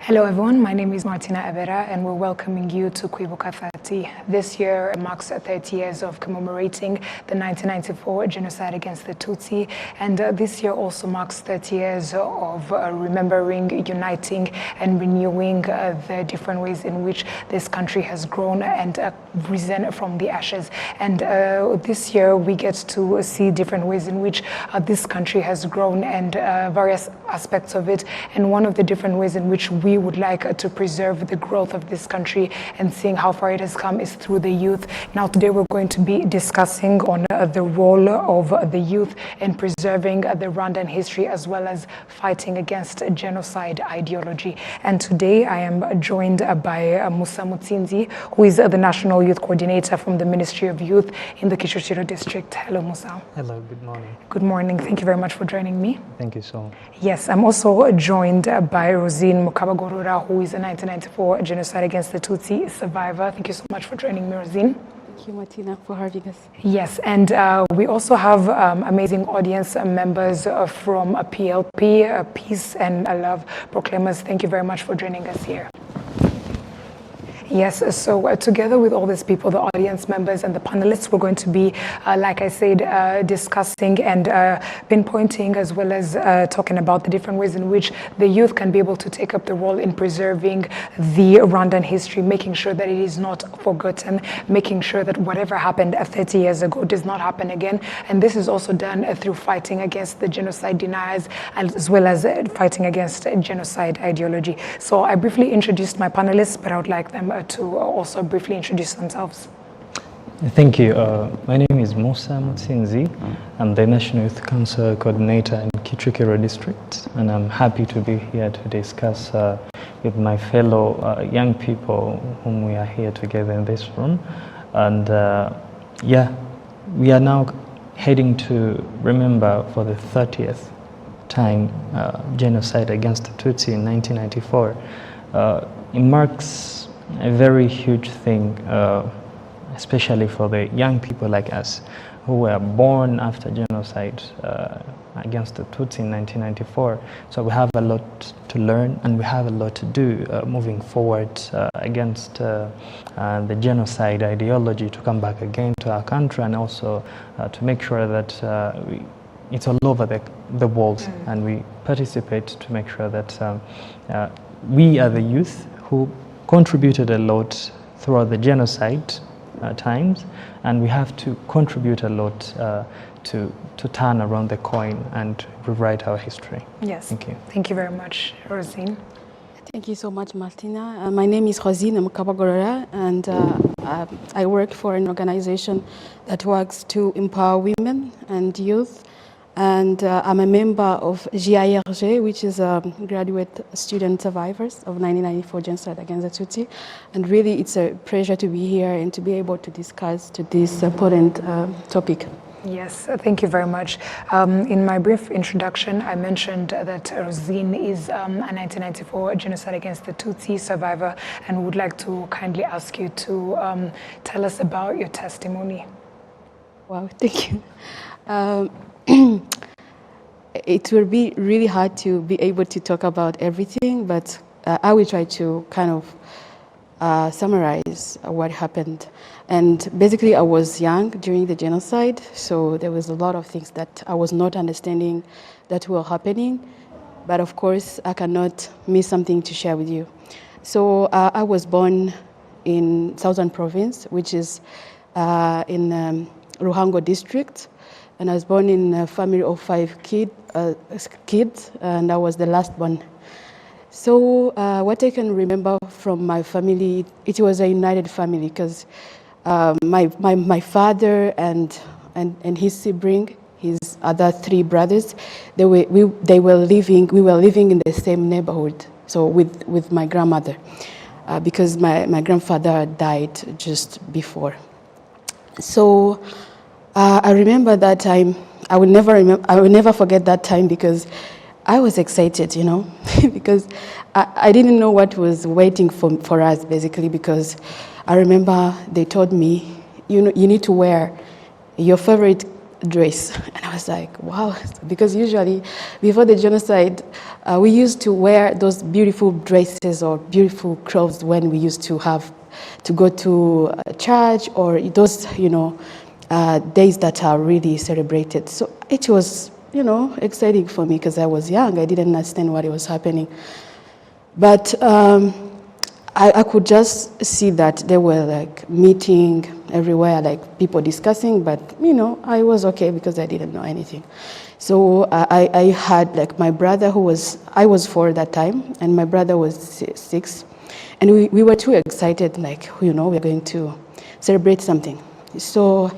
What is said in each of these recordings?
Hello everyone, my name is Martina Evera and we're welcoming you to Kwibuka 30. This year marks 30 years of commemorating the 1994 genocide against the Tutsi, and this year also marks 30 years of remembering, uniting and renewing the different ways in which this country has grown and risen from the ashes. And this year we get to see different ways in which this country has grown and various aspects of it, and one of the different ways in which we would like to preserve the growth of this country and seeing how far it has come is through the youth. Now today we're going to be discussing on the role of the youth in preserving the Rwandan history as well as fighting against genocide ideology. And today I am joined by Musa Mutsinzi, who is the National Youth Coordinator from the Ministry of Youth in the Kicukiro district. Hello Musa. Hello, good morning. Good morning. Thank you very much for joining me. Thank you so much. Yes, I'm also joined by Rosine Mukabagorora, who is a 1994 genocide against the Tutsi survivor. Thank you so much for joining me, Rosine. Thank you, Martina, for having us. Yes, and we also have amazing audience members from PLP, Peace and Love Proclaimers. Thank you very much for joining us here. Yes, so together with all these people, the audience members and the panelists, we're going to be, like I said, discussing and pinpointing as well as talking about the different ways in which the youth can be able to take up the role in preserving the Rwandan history, making sure that it is not forgotten, making sure that whatever happened 30 years ago does not happen again. And this is also done through fighting against the genocide deniers as well as fighting against genocide ideology. So I briefly introduced my panelists, but I would like them to also briefly introduce themselves. Thank you. My name is Musa Mutsinzi. I'm the National Youth Council Coordinator in Kicukiro District, and I'm happy to be here to discuss with my fellow young people whom we are here together in this room. And yeah, we are now heading to remember for the 30th time genocide against the Tutsi in 1994. It marks a very huge thing, especially for the young people like us who were born after genocide against the Tutsi in 1994. So we have a lot to learn and we have a lot to do moving forward against the genocide ideology to come back again to our country, and also to make sure that it's all over the world and we participate to make sure that we are the youth who contributed a lot throughout the genocide times, and we have to contribute a lot to turn around the coin and rewrite our history. Yes. Thank you. Thank you very much, Rosine. Thank you so much, Martina. My name is Rosine Mukabagorora, and I work for an organization that works to empower women and youth. And I'm a member of GIRG, which is Graduate Student Survivors of 1994 Genocide Against the Tutsi. And really, it's a pleasure to be here and to be able to discuss this important topic. Yes, thank you very much. In my brief introduction, I mentioned that Rosine is a 1994 genocide against the Tutsi survivor, and would like to kindly ask you to tell us about your testimony. Wow, thank you. It will be really hard to be able to talk about everything, but I will try to kind of summarize what happened. And basically, I was young during the genocide, so there was a lot of things that I was not understanding that were happening. But of course, I cannot miss something to share with you. So I was born in Southern Province, which is in Ruhango district. And I was born in a family of 5 kids, and I was the last one. So what I can remember from my family, it was a united family, because my father and his sibling, his other 3 brothers, we were living in the same neighborhood. So with my grandmother, because my grandfather died just before. So. I remember that time. I will never forget that time, because I was excited, you know, because I didn't know what was waiting for us, basically, because I remember they told me, you need to wear your favorite dress. And I was like, wow, because usually before the genocide, we used to wear those beautiful dresses or beautiful clothes when we used to have to go to church or those, days that are really celebrated. So it was, exciting for me because I was young. I didn't understand what was happening. But I could just see that there were like meeting everywhere, like people discussing, but I was okay because I didn't know anything. So I had like my brother I was 4 at that time, and my brother was 6. And we were too excited, like, we're going to celebrate something. So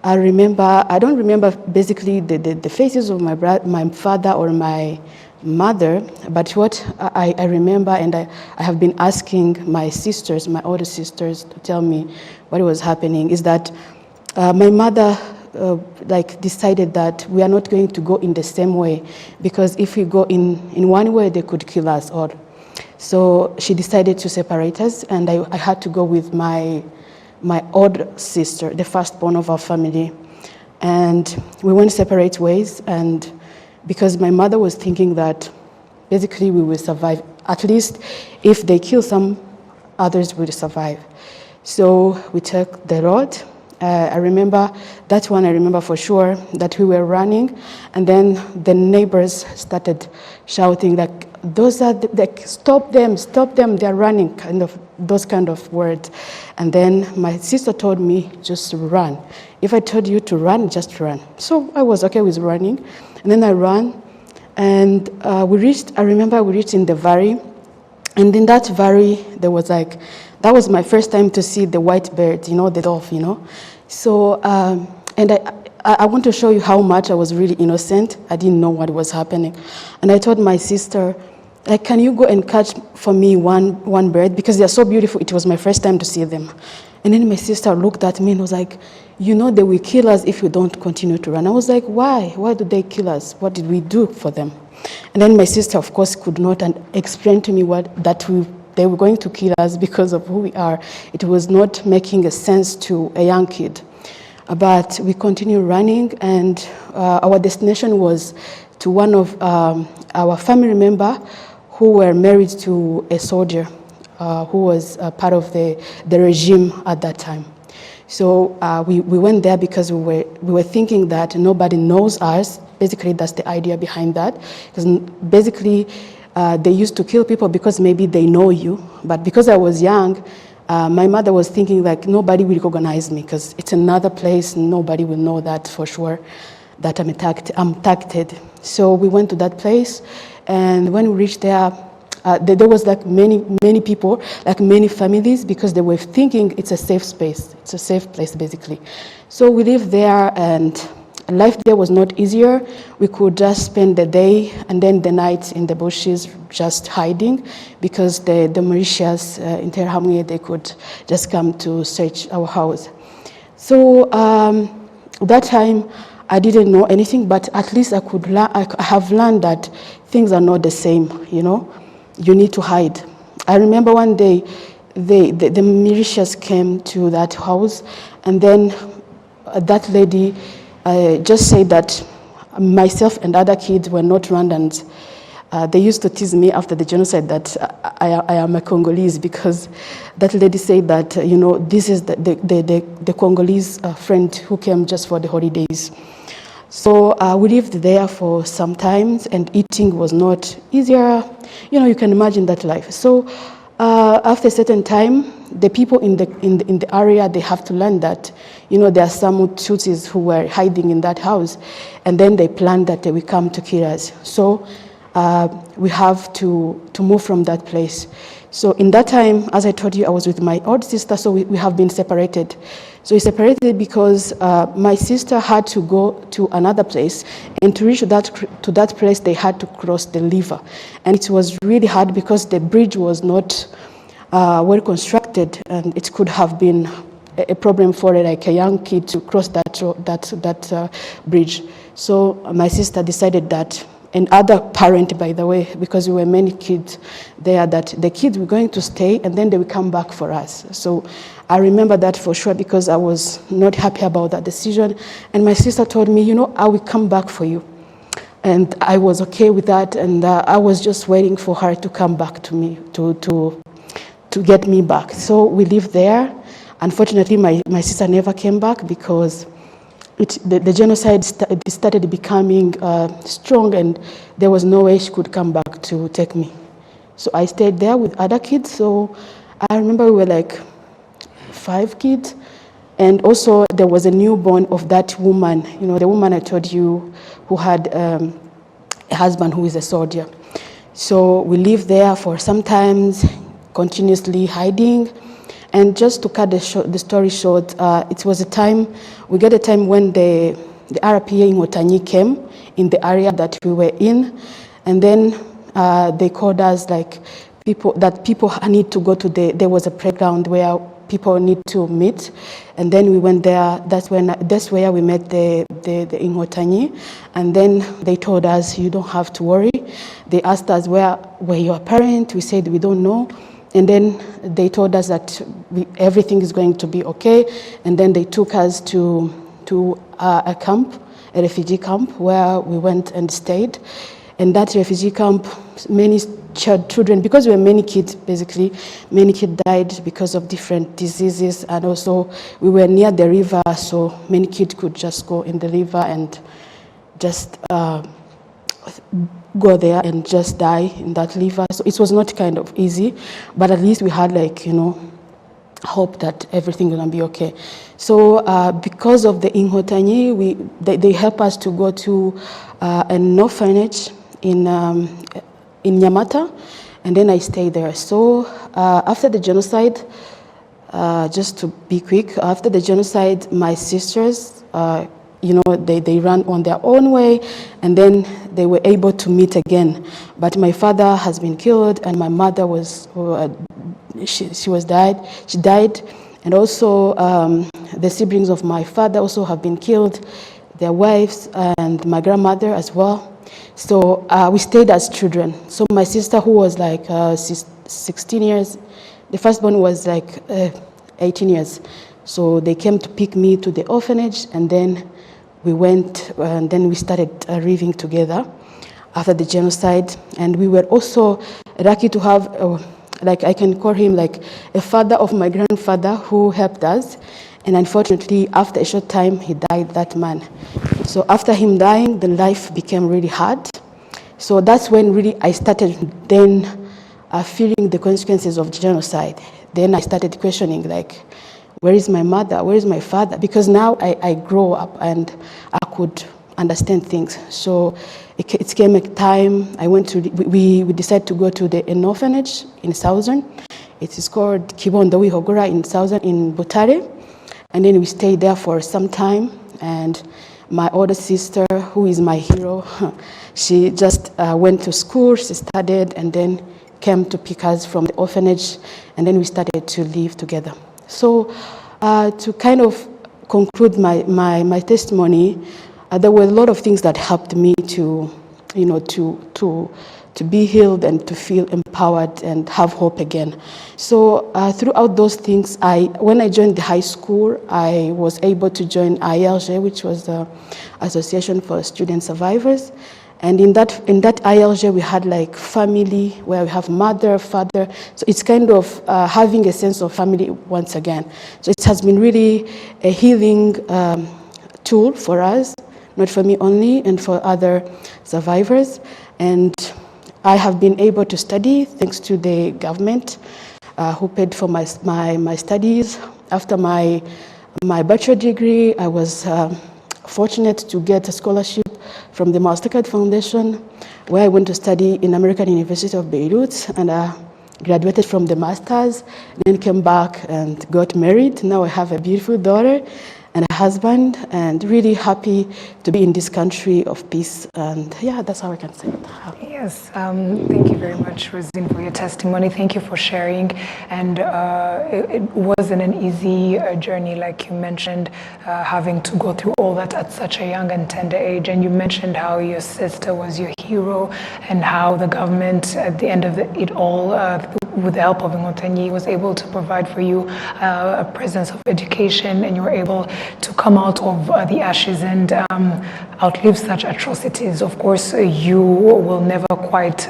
I don't remember basically the faces of my father or my mother, but what I remember, and I have been asking my sisters, my older sisters, to tell me what was happening, is that my mother decided that we are not going to go in the same way, because if we go in one way, they could kill us all. So she decided to separate us, and I had to go with my older sister, the firstborn of our family, and we went separate ways. And because my mother was thinking that basically we will survive, at least if they kill some, others will survive. So we took the road. I remember that one. I remember for sure that we were running, and then the neighbors started shouting like, "Those are stop them! They're running!" Kind of those kind of words. And then my sister told me, "Just run. If I told you to run, just run." So I was okay with running, and then I ran, and I remember we reached in the valley, and in that valley there was that was my first time to see the white bird, the dove, So, and I want to show you how much I was really innocent. I didn't know what was happening. And I told my sister, can you go and catch for me one bird? Because they're so beautiful. It was my first time to see them. And then my sister looked at me and was like, they will kill us if we don't continue to run. I was like, why? Why do they kill us? What did we do for them? And then my sister, of course, could not explain to me they were going to kill us because of who we are. It was not making a sense to a young kid. But we continued running, and our destination was to one of our family member who were married to a soldier who was part of the regime at that time. So we went there because we were thinking that nobody knows us. Basically, that's the idea behind that. Because basically, they used to kill people because maybe they know you. But because I was young, my mother was thinking like nobody will recognize me because it's another place. Nobody will know that for sure that I'm attacked. So we went to that place, and when we reached there, there was like many people, like many families, because they were thinking it's a safe space. It's a safe place, basically. So we lived there, and life there was not easier. We could just spend the day and then the night in the bushes, just hiding, because the militias in Terhamwe, they could just come to search our house. So that time, I didn't know anything, but at least I have learned that things are not the same, You need to hide. I remember one day, the militias came to that house, and then that lady just said that myself and other kids were not Rwandans. They used to tease me after the genocide that I am a Congolese, because that lady said that, this is the Congolese friend who came just for the holidays. So we lived there for some time, and eating was not easier. You can imagine that life. So after a certain time, the people in the area, they have to learn that, there are some Tutsis who were hiding in that house, and then they planned that they will come to kill us. So we have to move from that place. So in that time, as I told you, I was with my old sister, so we have been separated. So we separated because my sister had to go to another place, and to reach to that place, they had to cross the river. And it was really hard because the bridge was not well constructed, and it could have been a problem for a young kid to cross that bridge. So my sister decided that, and other parent, by the way, because we were many kids there, that the kids were going to stay and then they will come back for us. So I remember that for sure because I was not happy about that decision. And my sister told me, you know, I will come back for you. And I was okay with that, and I was just waiting for her to come back to me, to get me back. So we lived there. Unfortunately, my sister never came back because the genocide started becoming strong, and there was no way she could come back to take me. So I stayed there with other kids. So I remember we were like 5 kids. And also there was a newborn of that woman, you know, the woman I told you who had a husband who is a soldier. So we lived there for some time, continuously hiding. And just to cut the story short, it was a time when the RPA in Otanyi came in the area that we were in. And then they called us like people need to go to there was a playground where people need to meet, and then we went there. That's where we met the Inhotanyi, and then they told us, you don't have to worry. They asked us where were your parents. We said we don't know, and then they told us that everything is going to be okay, and then they took us to a camp, a refugee camp, where we went and stayed. And that refugee camp, many children, because we were many kids, basically, many kids died because of different diseases, and also we were near the river, so many kids could just go in the river and just go there and just die in that river. So it was not kind of easy, but at least we had like, you know, hope that everything is going to be okay. So because of the Inhotanyi, they helped us to go to an orphanage in Nyamata, and then I stayed there. So after the genocide, just to be quick, after the genocide, my sisters, you know, they ran on their own way, and then they were able to meet again. But my father has been killed, and my mother was, she died, and also the siblings of my father also have been killed, their wives, and my grandmother as well. So we stayed as children. So my sister, who was like 16 years, the firstborn was like 18 years. So they came to pick me to the orphanage, and then we went, and then we started living together after the genocide. And we were also lucky to have, like I can call him like a father of my grandfather who helped us. And unfortunately, after a short time, he died, that man. So after him dying, the life became really hard. So that's when really I started then feeling the consequences of genocide. Then I started questioning, like, where is my mother? Where is my father? Because now I grow up and I could understand things. So it came a time I went to, we decided to go to an orphanage in Southern. It is called Kibondo Wihogora in Southern in Butare. And then we stayed there for some time, and my older sister, who is my hero, she just went to school, she studied, and then came to pick us from the orphanage, and then we started to live together. So to kind of conclude my testimony, there were a lot of things that helped me to, you know, to be healed and to feel empowered and have hope again. So throughout those things, when I joined the high school, I was able to join ILG, which was the Association for Student Survivors. And in that ILG, we had like family, where we have mother, father. So it's kind of having a sense of family once again. So it has been really a healing tool for us, not for me only, and for other survivors. And I have been able to study thanks to the government who paid for my studies. After my bachelor degree, I was fortunate to get a scholarship from the Mastercard Foundation, where I went to study in American University of Beirut, and I graduated from the master's, then came back and got married. Now I have a beautiful daughter and a husband, and really happy to be in this country of peace. And yeah, that's how I can say it. Yes, thank you very much, Rosine, for your testimony. Thank you for sharing. And it wasn't an easy journey, like you mentioned, having to go through all that at such a young and tender age. And you mentioned how your sister was your hero, and how the government, at the end of it all, with the help of Inkotanyi, was able to provide for you a presence of education, and you were able to come out of the ashes and outlive such atrocities. Of course, you will never quite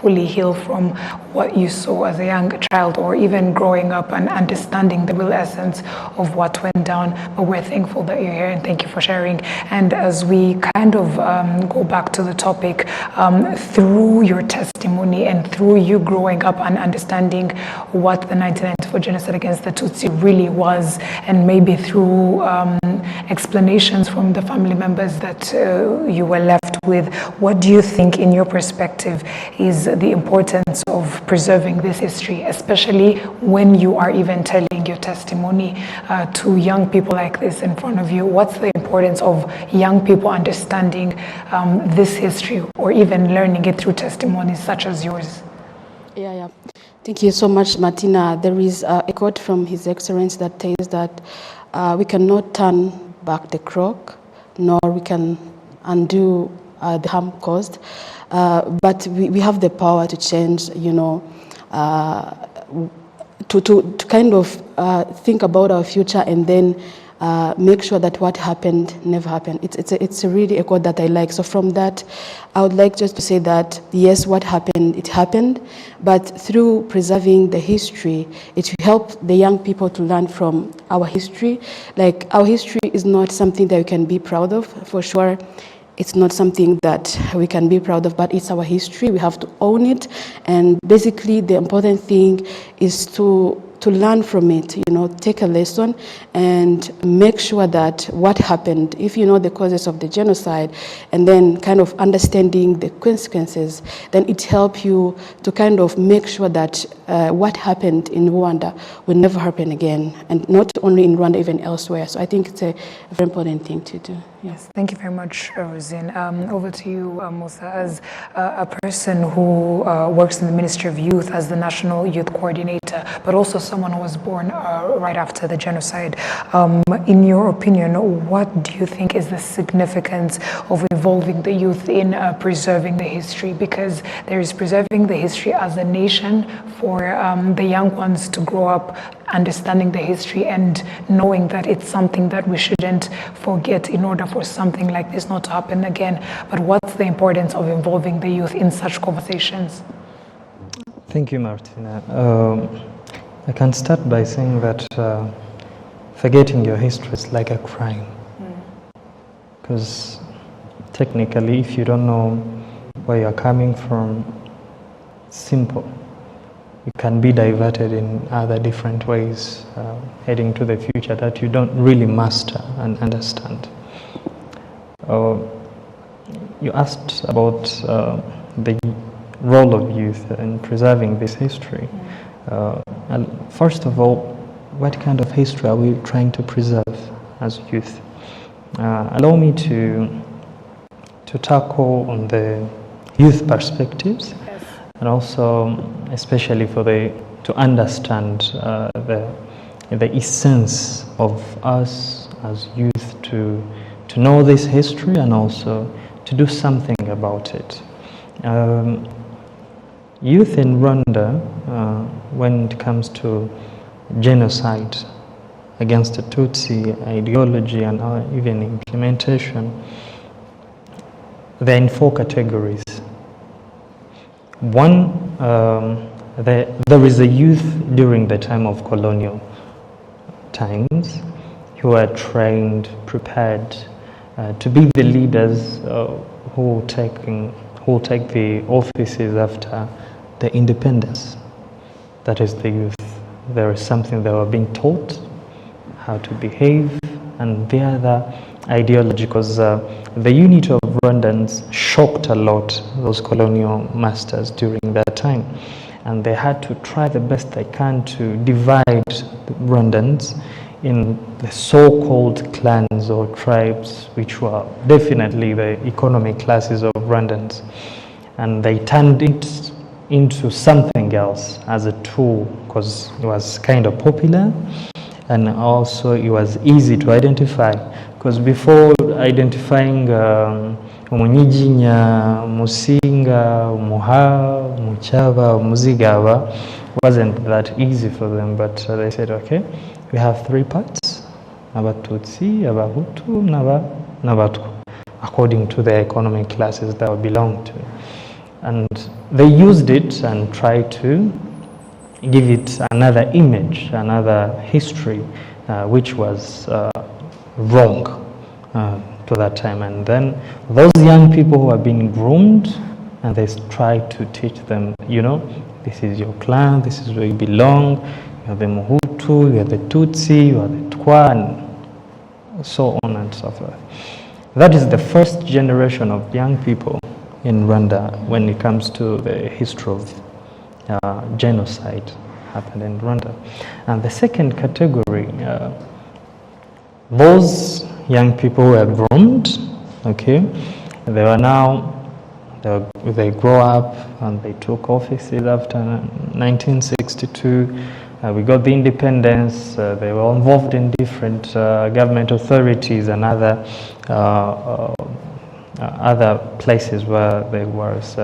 fully heal from what you saw as a young child, or even growing up and understanding the real essence of what went down. But we're thankful that you're here, and thank you for sharing. And as we kind of go back to the topic, through your testimony and through you growing up and understanding what the 1994 genocide against the Tutsi really was, and maybe through explanations from the family members that you were left with, what do you think, in your perspective, is the importance of preserving this history, especially when you are even telling your testimony to young people like this in front of you? What's the importance of young people understanding this history, or even learning it through testimonies such as yours? Yeah. Thank you so much, Martina. There is a quote from His Excellency that says that we cannot turn back the clock, nor we can undo the harm caused, but we have the power to change, to kind of think about our future, and then make sure that what happened never happened. It's really a quote that I like. So from that, I would like just to say that, yes, what happened, it happened, but through preserving the history, it will help the young people to learn from our history. Like, our history is not something that we can be proud of, for sure. It's not something that we can be proud of, but it's our history. We have to own it. And basically, the important thing is to learn from it, take a lesson and make sure that what happened, if you know the causes of the genocide, and then kind of understanding the consequences, then it helps you to kind of make sure that what happened in Rwanda will never happen again, and not only in Rwanda, even elsewhere. So I think it's a very important thing to do. Yes, thank you very much, Rosine. Over to you, Musa, as a person who works in the Ministry of Youth as the National Youth Coordinator, but also someone who was born right after the genocide. In your opinion, what do you think is the significance of involving the youth in preserving the history? Because there is preserving the history as a nation for the young ones to grow up understanding the history and knowing that it's something that we shouldn't forget in order for something like this not to happen again. But what's the importance of involving the youth in such conversations? Thank you, Martina. I can start by saying that forgetting your history is like a crime. Because technically, if you don't know where you're coming from, it's simple. You can be diverted in other different ways, heading to the future that you don't really master and understand. You asked about the role of youth in preserving this history. And first of all, what kind of history are we trying to preserve as youth? Allow me to tackle on the youth perspectives, and also especially to understand the essence of us as youth to know this history and also to do something about it. Youth in Rwanda, when it comes to genocide against the Tutsi ideology and even implementation, they're in 4 categories. One, there is a youth during the time of colonial times who are trained, prepared to be the leaders who will take the offices after the independence. That is the youth. There is something they were being taught, how to behave, and the other ideology, because the unity of Rwandans shocked a lot those colonial masters during that time, and they had to try the best they can to divide the Rwandans in the so-called clans or tribes, which were definitely the economic classes of Rwandans, and they turned it into something else as a tool, because it was kind of popular, and also it was easy to identify, because before identifying Umunyiginya, Musinga, Umuha, Muchaba, Muzigaba wasn't that easy for them, but they said, okay, we have three parts, Abatutsi, Abahutu, Nabatwa, according to the economic classes that we belong to. And they used it and tried to give it another image, another history, which was wrong to that time. And then those young people who are being groomed, and they try to teach them, you know, this is your clan, this is where you belong, you are the Muhutu, you are the Tutsi, you are the Twa, and so on and so forth. That is the first generation of young people in Rwanda when it comes to the history of genocide happened in Rwanda. And the second category, those young people were groomed, okay, they were now, they grow up and they took offices after 1962. We got the independence. They were involved in different government authorities and other places where they was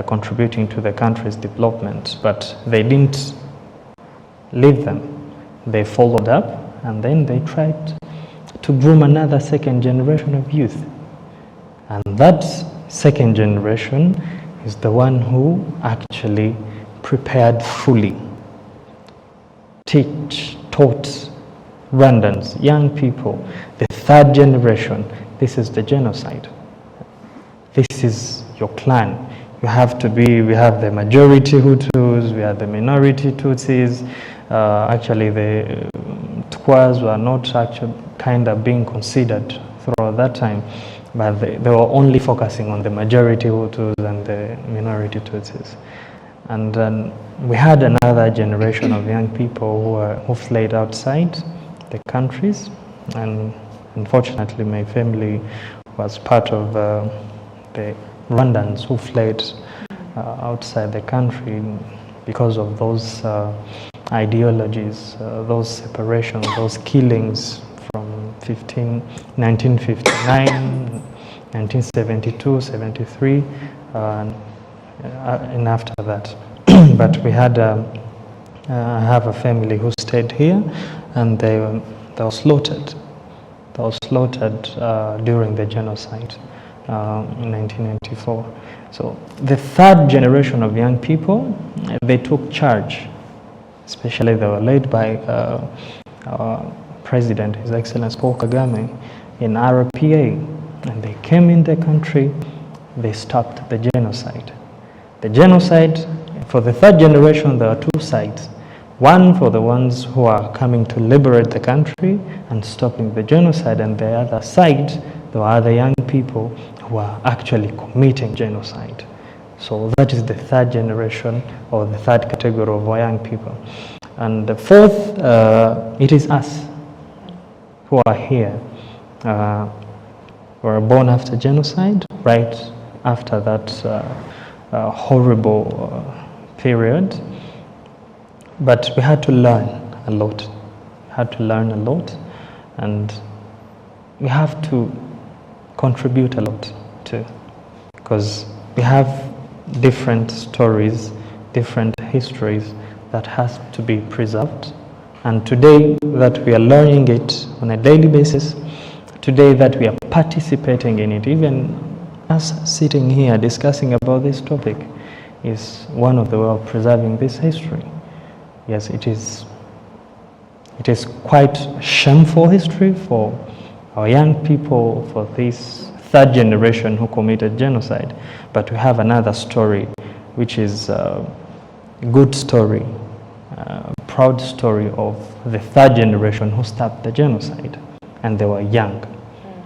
contributing to the country's development, but they didn't leave them. They followed up, and then they tried to groom another second generation of youth. And that second generation is the one who actually prepared fully, taught Rwandans, young people, the third generation, this is the genocide. This is your clan. You have to be, we have the majority Hutus, we have the minority Tutsis. Actually, the Twas were not actually kind of being considered throughout that time, but they were only focusing on the majority Hutus and the minority Tutsis. And then we had another generation of young people who fled outside the countries, and unfortunately my family was part of the Rwandans who fled outside the country because of those ideologies, those separations, those killings from 1959, 1972, 73, and after that. But we had, I have a family who stayed here, and they were slaughtered. They were slaughtered during the genocide in 1994. So the third generation of young people, they took charge. Especially they were led by our President, His Excellency Paul Kagame, in RPA, and they came in the country, they stopped the genocide. The genocide, for the third generation, there are two sides. One for the ones who are coming to liberate the country and stopping the genocide, and the other side, there are other young people who are actually committing genocide. So that is the third generation, or the third category of young people. And the fourth, it is us who are here. We were born after genocide, right after that horrible period. But we had to learn a lot. We had to learn a lot, and we have to contribute a lot too, because we have different stories, different histories that has to be preserved. And today that we are learning it on a daily basis, today that we are participating in it, even us sitting here discussing about this topic, is one of the way of preserving this history. Yes, it is quite shameful history for our young people, for this third generation who committed genocide. But we have another story, which is a good story, a proud story of the third generation who stopped the genocide. And they were young,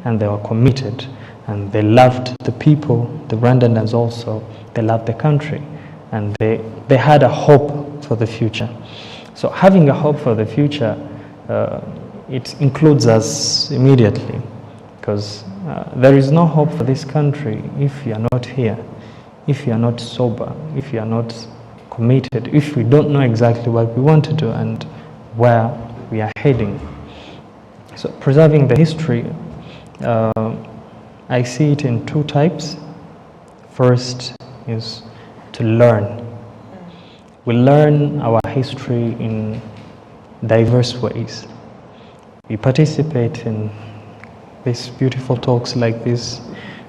and they were committed, and they loved the people, the Rwandans also, they loved the country, and they had a hope for the future. So having a hope for the future, it includes us immediately, because there is no hope for this country if you are not here, if you are not sober, if you are not committed, if we don't know exactly what we want to do and where we are heading. So preserving the history I see it in two types. First is to learn. We learn our history in diverse ways. We participate in these beautiful talks like this.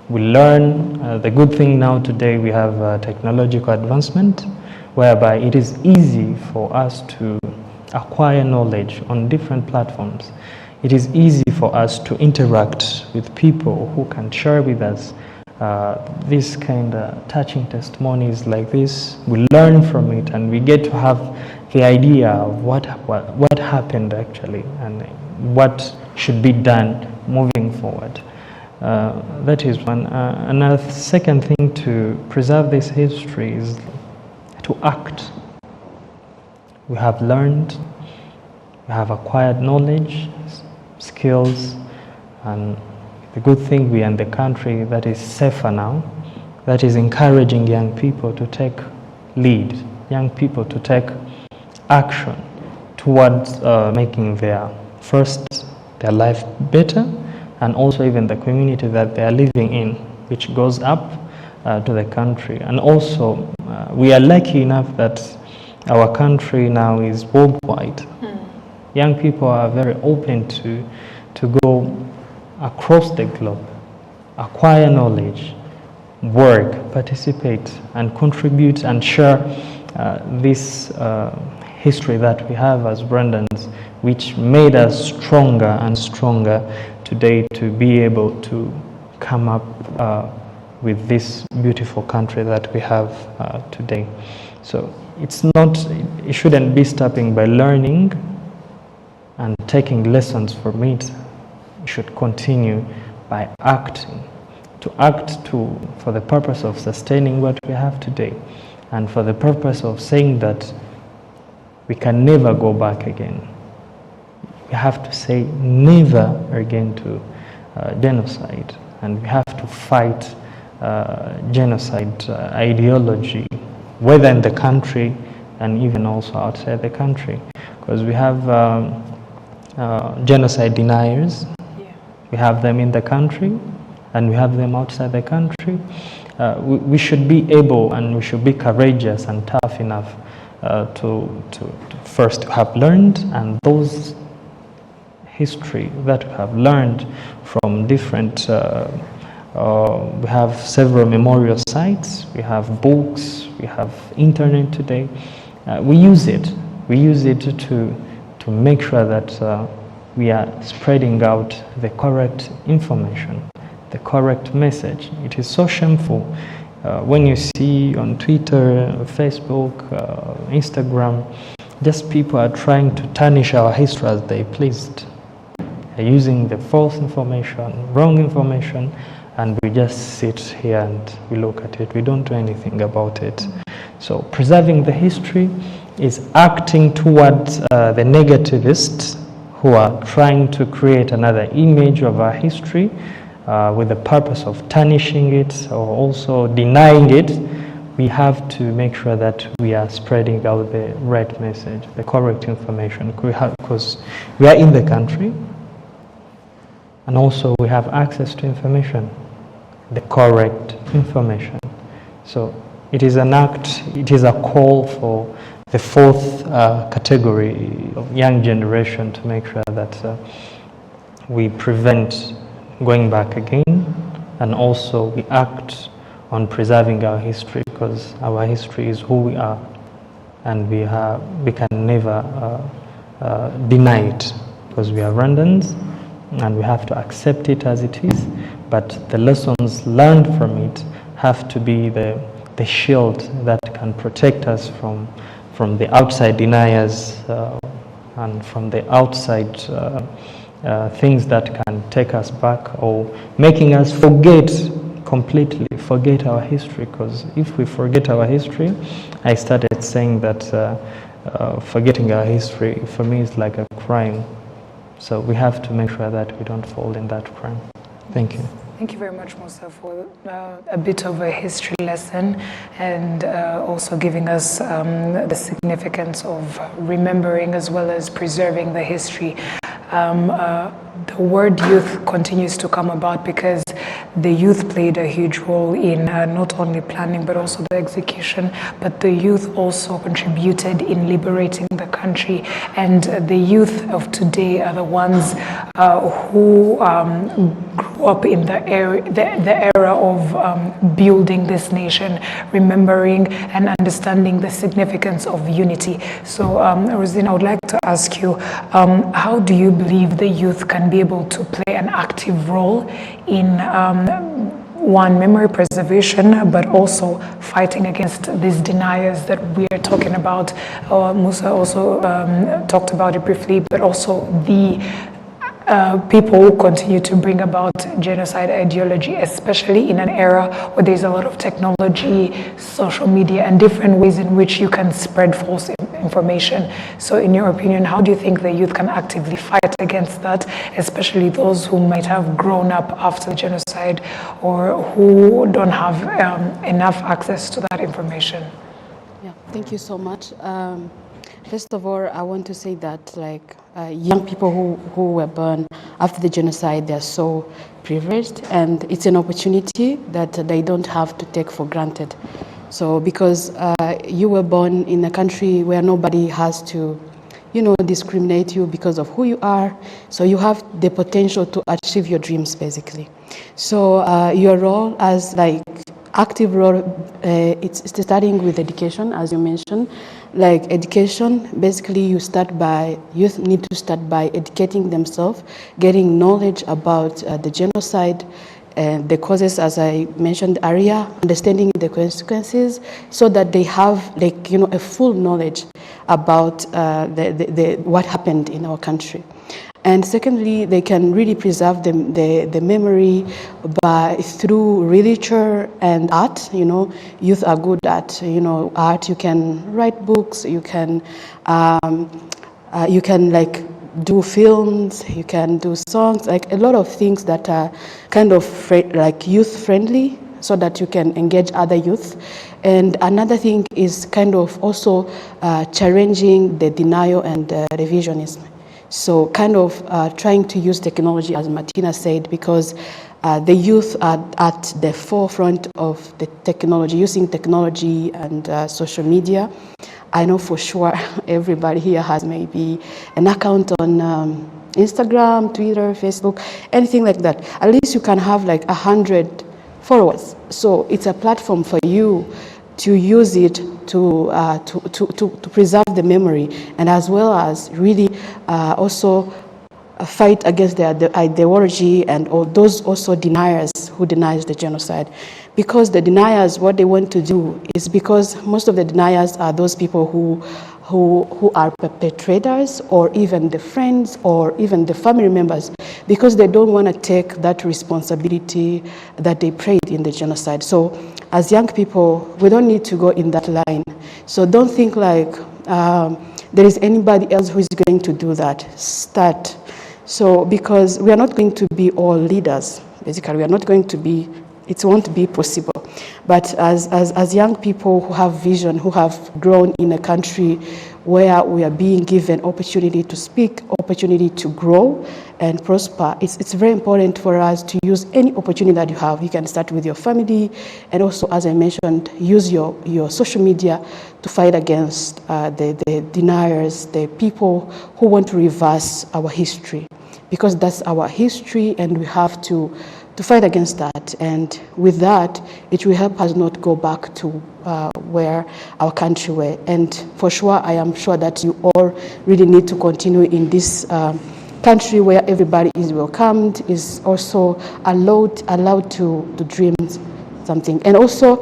We learn. The good thing now today, we have technological advancement, whereby it is easy for us to acquire knowledge on different platforms. It is easy for us to interact with people who can share with us this kind of touching testimonies like this. We learn from it, and we get to have the idea of what happened actually, and what should be done moving forward. That is one. Another second thing to preserve this history is to act. We have learned, we have acquired knowledge, skills, and the good thing, we are in the country that is safer now, that is encouraging young people to take lead, young people to take action towards making their life better, and also even the community that they are living in, which goes up to the country. And also, we are lucky enough that our country now is worldwide. Young people are very open to go across the globe, acquire knowledge, work, participate, and contribute and share this history that we have as Rwandans, which made us stronger and stronger today to be able to come up with this beautiful country that we have today. So it shouldn't be stopping by learning and taking lessons from it. We should continue by acting, for the purpose of sustaining what we have today, and for the purpose of saying that we can never go back again. We have to say never again to genocide, and we have to fight genocide ideology, whether in the country and even also outside the country, because we have genocide deniers. We have them in the country, and we have them outside the country. We should be able, and we should be courageous and tough enough to first have learned, and those history that we have learned from different, we have several memorial sites, we have books, we have internet today. We use it to make sure that we are spreading out the correct information, the correct message. It is so shameful when you see on Twitter, Facebook, Instagram, just people are trying to tarnish our history as they pleased. They're using the false information, wrong information, and we just sit here and we look at it. We don't do anything about it. So preserving the history is acting towards the negativists who are trying to create another image of our history with the purpose of tarnishing it or also denying it. We have to make sure that we are spreading out the right message, the correct information, because we are in the country, and also we have access to information, the correct information. So it is an act, it is a call for the fourth category of young generation to make sure that we prevent going back again, and also we act on preserving our history, because our history is who we are, and we can never deny it, because we are Rwandans and we have to accept it as it is. But the lessons learned from it have to be the shield that can protect us from the outside deniers and from the outside things that can take us back or making us completely forget our history. Because if we forget our history, I started saying that forgetting our history for me is like a crime. So we have to make sure that we don't fall in that crime. Thank you. Thank you very much, Musa, for a bit of a history lesson, and also giving us the significance of remembering as well as preserving the history. The word youth continues to come about because the youth played a huge role in not only planning but also the execution, but the youth also contributed in liberating the country. And the youth of today are the ones who grew up in the era of building this nation, remembering and understanding the significance of unity. So, Rosine, I would like to ask you, how do you believe the youth can be able to play an active role in one, memory preservation, but also fighting against these deniers that we are talking about? Musa also talked about it briefly, but also the people who continue to bring about genocide ideology, especially in an era where there's a lot of technology, social media, and different ways in which you can spread false information. So in your opinion, how do you think the youth can actively fight against that, especially those who might have grown up after the genocide or who don't have enough access to that information? Yeah, thank you so much. First of all, I want to say that young people who were born after the genocide, they're so privileged, and it's an opportunity that they don't have to take for granted. So because you were born in a country where nobody has to, discriminate you because of who you are, so you have the potential to achieve your dreams, basically. So your role as active role, it's starting with education, as you mentioned. Like education, basically youth need to start by educating themselves, getting knowledge about the genocide and the causes, as I mentioned earlier, understanding the consequences, so that they have a full knowledge about what happened in our country. And secondly, they can really preserve the memory through literature and art. Youth are good at art. You can write books. You can do films. You can do songs. A lot of things that are kind of youth friendly, so that you can engage other youth. And another thing is kind of also challenging the denial and revisionism. So kind of trying to use technology, as Martina said, because the youth are at the forefront of the technology, using technology and social media. I know for sure everybody here has maybe an account on Instagram, Twitter, Facebook, anything like that. At least you can have 100 followers. So it's a platform for you to use it to preserve the memory, and as well as really also fight against the ideology and all those also deniers who denies the genocide. Because the deniers, what they want to do is, because most of the deniers are those people who are perpetrators, or even the friends, or even the family members, because they don't want to take that responsibility that they played in the genocide. So as young people, we don't need to go in that line. So don't think there is anybody else who is going to do that. Start. So because we are not going to be all leaders, basically, we are not going to be, it won't be possible. But as young people who have vision, who have grown in a country where we are being given opportunity to speak, opportunity to grow and prosper, it's very important for us to use any opportunity that you have. You can start with your family, and also, as I mentioned, use your social media to fight against the deniers, the people who want to reverse our history, because that's our history, and we have to fight against that. And with that, it will help us not go back to where our country were. And for sure, I am sure that you all really need to continue in this country where everybody is welcomed, is also allowed to dream something, and also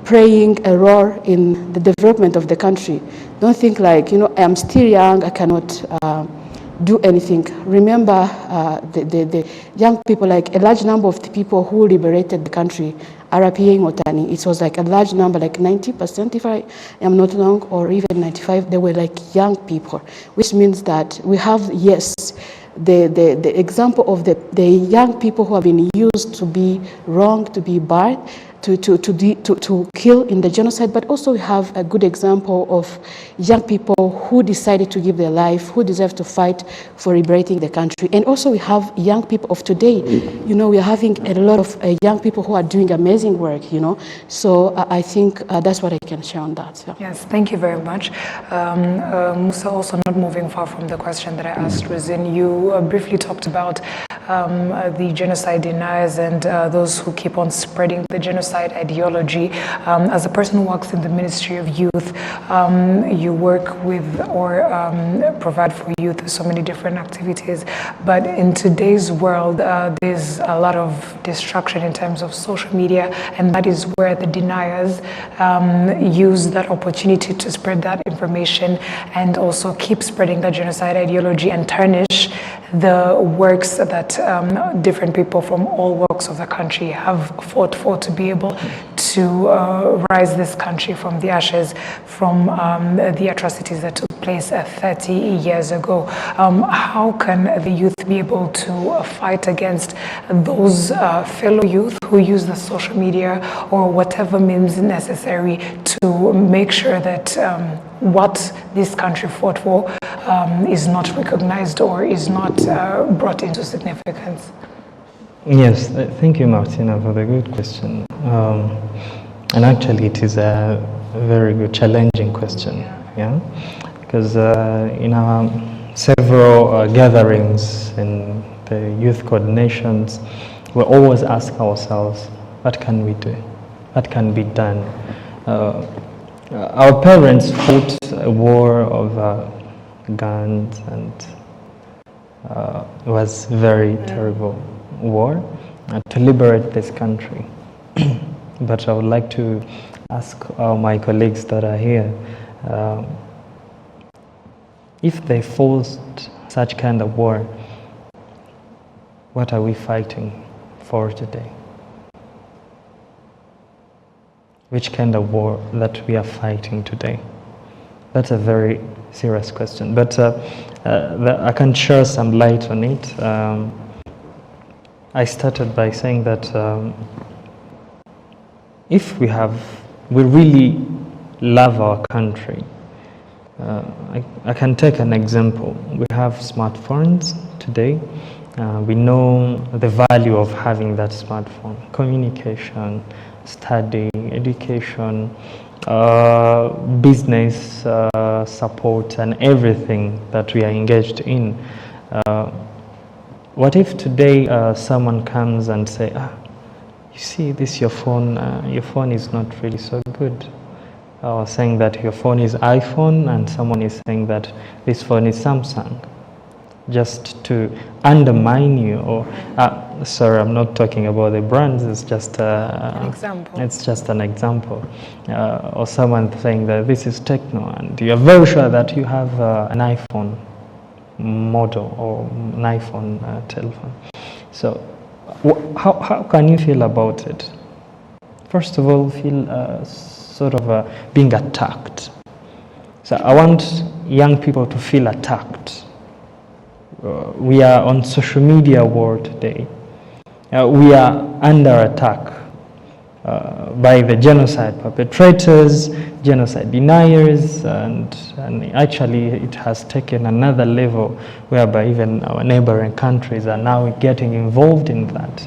playing a role in the development of the country. Don't think I am still young, I cannot do anything. Remember the young people, a large number of the people who liberated the country, RPA Motani, it was a large number, 90%, if I am not wrong, or even 95%, they were young people, which means that we have, yes, the example of the young people who have been used to be wrong, to be bad, to kill in the genocide, but also we have a good example of young people who decided to give their life, who deserve to fight for liberating the country. And also we have young people of today. You know, we are having a lot of young people who are doing amazing work, you know. So I think that's what I can share on that. So. Yes, thank you very much. Musa, also not moving far from the question that I asked, Rizin, you briefly talked about the genocide deniers and those who keep on spreading the genocide ideology. As a person who works in the Ministry of Youth, you work with or provide for youth so many different activities. But in today's world, there's a lot of distraction in terms of social media, and that is where the deniers use that opportunity to spread that information and also keep spreading that genocide ideology and tarnish the works that different people from all walks of the country have fought for to be able to rise this country from the ashes, from the atrocities that took place 30 years ago. How can the youth be able to fight against those fellow youth who use the social media or whatever means necessary to make sure that what this country fought for is not recognized or is not brought into significance? Yes, thank you, Martina, for the good question. And actually, it is a very good, challenging question. Yeah, because in our several gatherings in the youth coordinations, we always ask ourselves, what can we do? What can be done? Our parents fought a war of guns, and it was a very terrible war to liberate this country. But I would like to ask my colleagues that are here, if they forced such kind of war, what are we fighting for today? Which kind of war that we are fighting today? That's a very serious question, but I can share some light on it. I started by saying that if we really love our country, I can take an example. We have smartphones today. We know the value of having that smartphone, communication, study, education, business support, and everything that we are engaged in. What if today someone comes and say, you see, this your phone is not really so good. Or saying that your phone is iPhone and someone is saying that this phone is Samsung, just to undermine you. Or sorry, I'm not talking about the brands, it's just an example. It's just an example. Or someone saying that this is Techno and you're very sure that you have an iPhone model or an iPhone telephone. So how can you feel about it? First of all, feel sort of being attacked. So I want young people to feel attacked. We are on social media world today. We are under attack by the genocide perpetrators, genocide deniers, and actually it has taken another level whereby even our neighboring countries are now getting involved in that,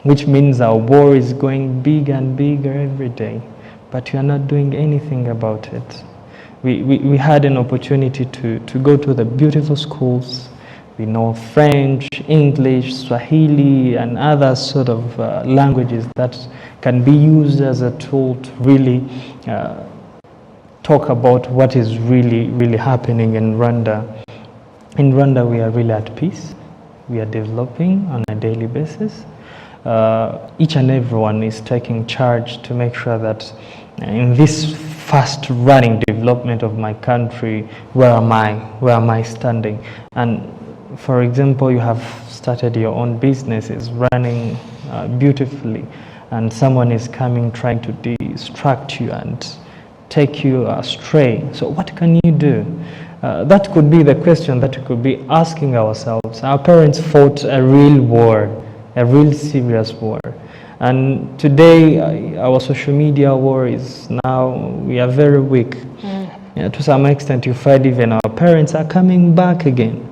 which means our war is going bigger and bigger every day, but we are not doing anything about it. We had an opportunity to go to the beautiful schools. We know French, English, Swahili, and other sort of languages that can be used as a tool to really talk about what is really happening in Rwanda. In Rwanda, we are really at peace. We are developing on a daily basis. Each and everyone is taking charge to make sure that in this fast-running development of my country, where am I standing? And for example, you have started your own businesses running beautifully, and someone is coming trying to distract you and take you astray. So what can you do? That could be the question that we could be asking ourselves. Our parents fought a real war, a real serious war. And today, our social media war is now, we are very weak. To some extent, you find even our parents are coming back again,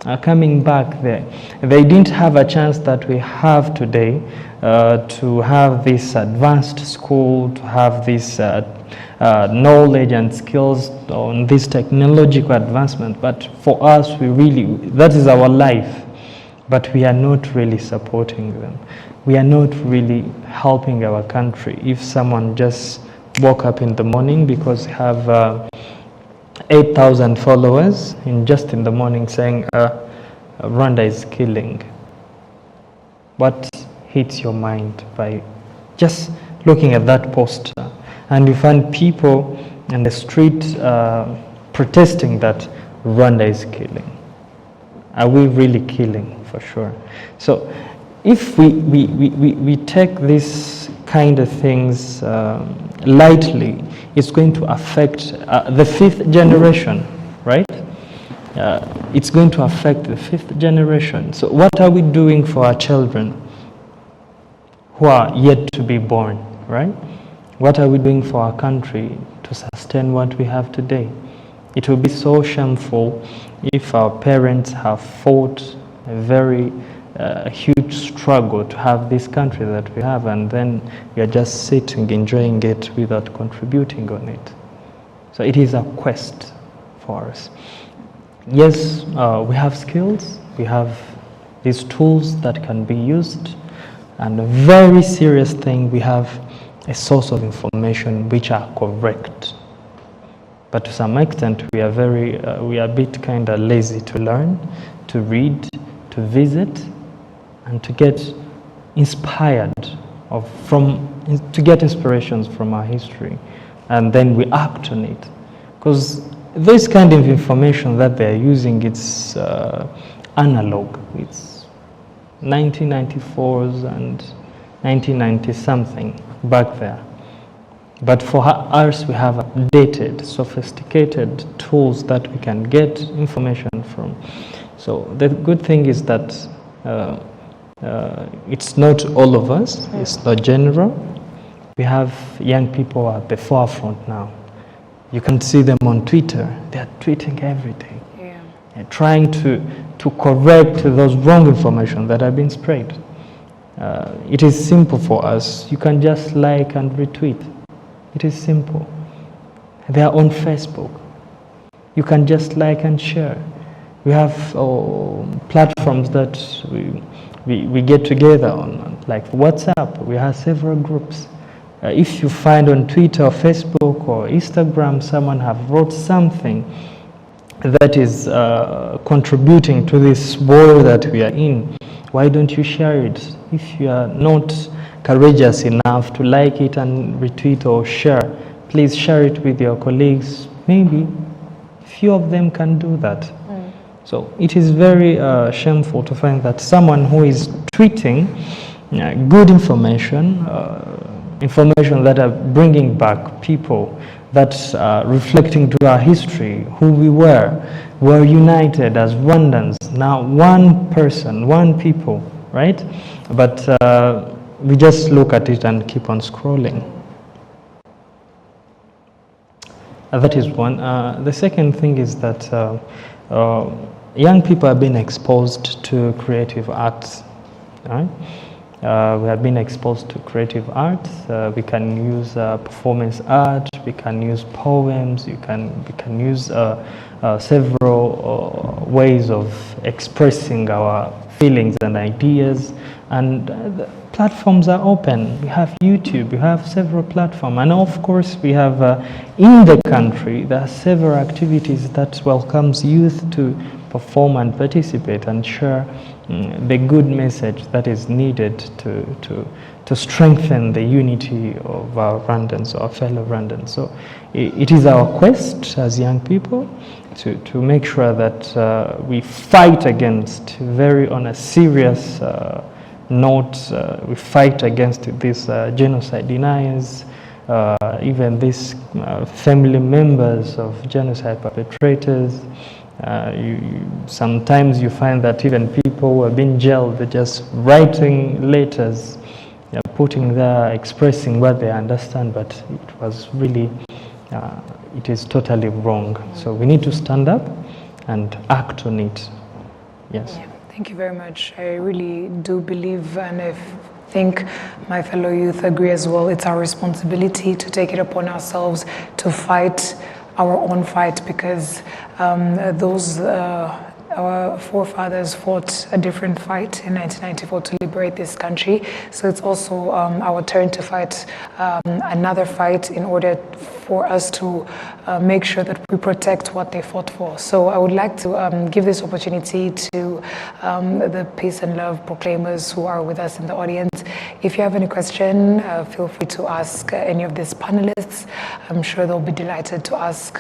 are coming back there. They didn't have a chance that we have today to have this advanced school, to have this knowledge and skills on this technological advancement. But for us, that is our life. But we are not really supporting them. We are not really helping our country. If someone just woke up in the morning because we have 8,000 followers just in the morning saying Rwanda is killing, what hits your mind by just looking at that poster? And you find people in the street protesting that Rwanda is killing. Are we really killing? For sure. So if we take these kind of things lightly, it's going to affect the fifth generation, right? It's going to affect the fifth generation. So what are we doing for our children who are yet to be born, right? What are we doing for our country to sustain what we have today? It will be so shameful if our parents have fought a very huge struggle to have this country that we have, and then we are just sitting, enjoying it without contributing on it. So it is a quest for us. Yes, we have skills, we have these tools that can be used, and a very serious thing, we have a source of information which are correct. But to some extent, we are a bit kind of lazy to learn, to read, to visit, and to get inspired to get inspirations from our history, and then we act on it. Because this kind of information that they're using, it's analog. It's 1994s and 1990 something back there. But for us, we have updated, sophisticated tools that we can get information from. So the good thing is that it's not all of us, it's not general. We have young people at the forefront now. You can see them on Twitter, they're tweeting every day. They're trying to correct those wrong information that have been spread. It is simple for us. You can just like and retweet. It is simple. They are on Facebook. You can just like and share. We have platforms that we get together on, like WhatsApp. We have several groups. If you find on Twitter or Facebook or Instagram someone have wrote something that is contributing to this war that we are in, why don't you share it? If you are not courageous enough to like it and retweet or share, please share it with your colleagues. Maybe few of them can do that. So it is very shameful to find that someone who is tweeting good information, information that are bringing back people, that reflecting to our history, who we were united as Rwandans, now one person, one people, right? But we just look at it and keep on scrolling. That is one. The second thing is that young people have been exposed to creative arts. Right? We have been exposed to creative arts. We can use performance art. We can use poems. We can use several ways of expressing our feelings and ideas. And the platforms are open. We have YouTube. We have several platforms, and of course, we have in the country there are several activities that welcomes youth to perform and participate and share the good message that is needed to strengthen the unity of our Rwandans, our fellow Rwandans. So it is our quest as young people to make sure that we fight against, on a serious note, we fight against these genocide deniers, even these family members of genocide perpetrators. Sometimes you find that even people who have been jailed, they're just writing letters, putting there, expressing what they understand, but it was really, it is totally wrong. So we need to stand up and act on it. Yes. Yeah, thank you very much. I really do believe, and I think my fellow youth agree as well, it's our responsibility to take it upon ourselves to fight our own fight, because our forefathers fought a different fight in 1994 to liberate this country. So it's also our turn to fight another fight in order for us to make sure that we protect what they fought for. So I would like to give this opportunity to the peace and love proclaimers who are with us in the audience. If you have any question, feel free to ask any of these panelists. I'm sure they'll be delighted to ask.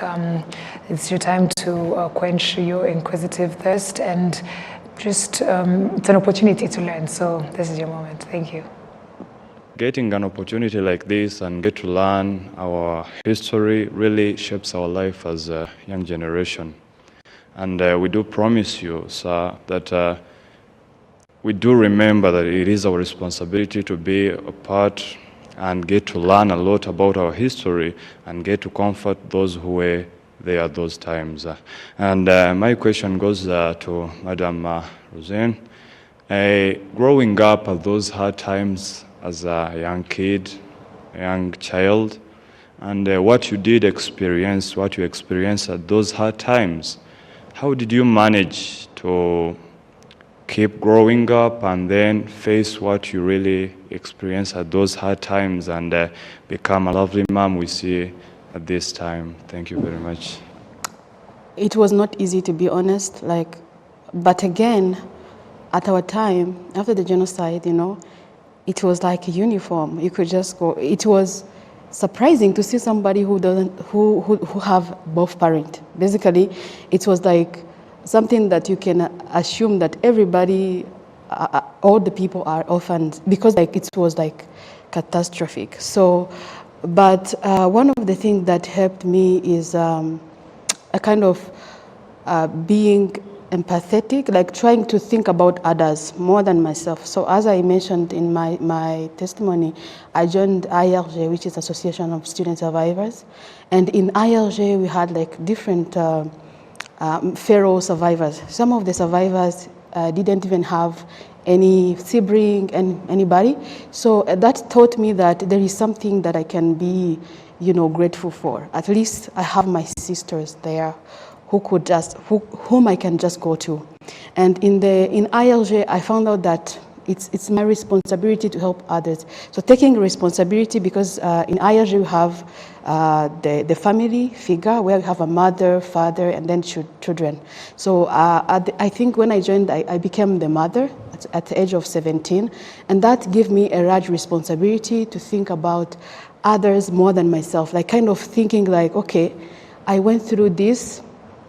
It's your time to quench your inquisitive thirst, and just it's an opportunity to learn. So this is your moment. Thank you. Getting an opportunity like this and get to learn our history really shapes our life as a young generation. And we do promise you, sir, that we do remember that it is our responsibility to be a part and get to learn a lot about our history and get to comfort those who were there at those times. And my question goes to Madam Roseanne. Growing up at those hard times as a young kid, a young child, and what you did experience, what you experienced at those hard times, how did you manage to keep growing up and then face what you really experienced at those hard times and become a lovely mom we see at this time? Thank you very much. It was not easy, to be honest, but again, at our time, after the genocide, it was like a uniform. You could just go. It was surprising to see somebody who have both parents. Basically, it was like something that you can assume that everybody, all the people are orphans, because it was catastrophic. So, but one of the things that helped me is a kind of being empathetic, trying to think about others more than myself. So as I mentioned in my testimony, I joined IRG, which is Association of Student Survivors. And in IRG, we had different feral survivors. Some of the survivors didn't even have any sibling and anybody. So that taught me that there is something that I can be, grateful for. At least I have my sisters there whom I can just go to. And in ILJ, I found out that it's my responsibility to help others. So taking responsibility, because in ILJ we have the family figure, where we have a mother, father, and then children. So I think when I joined, I became the mother at the age of 17, and that gave me a large responsibility to think about others more than myself, kind of thinking okay, I went through this.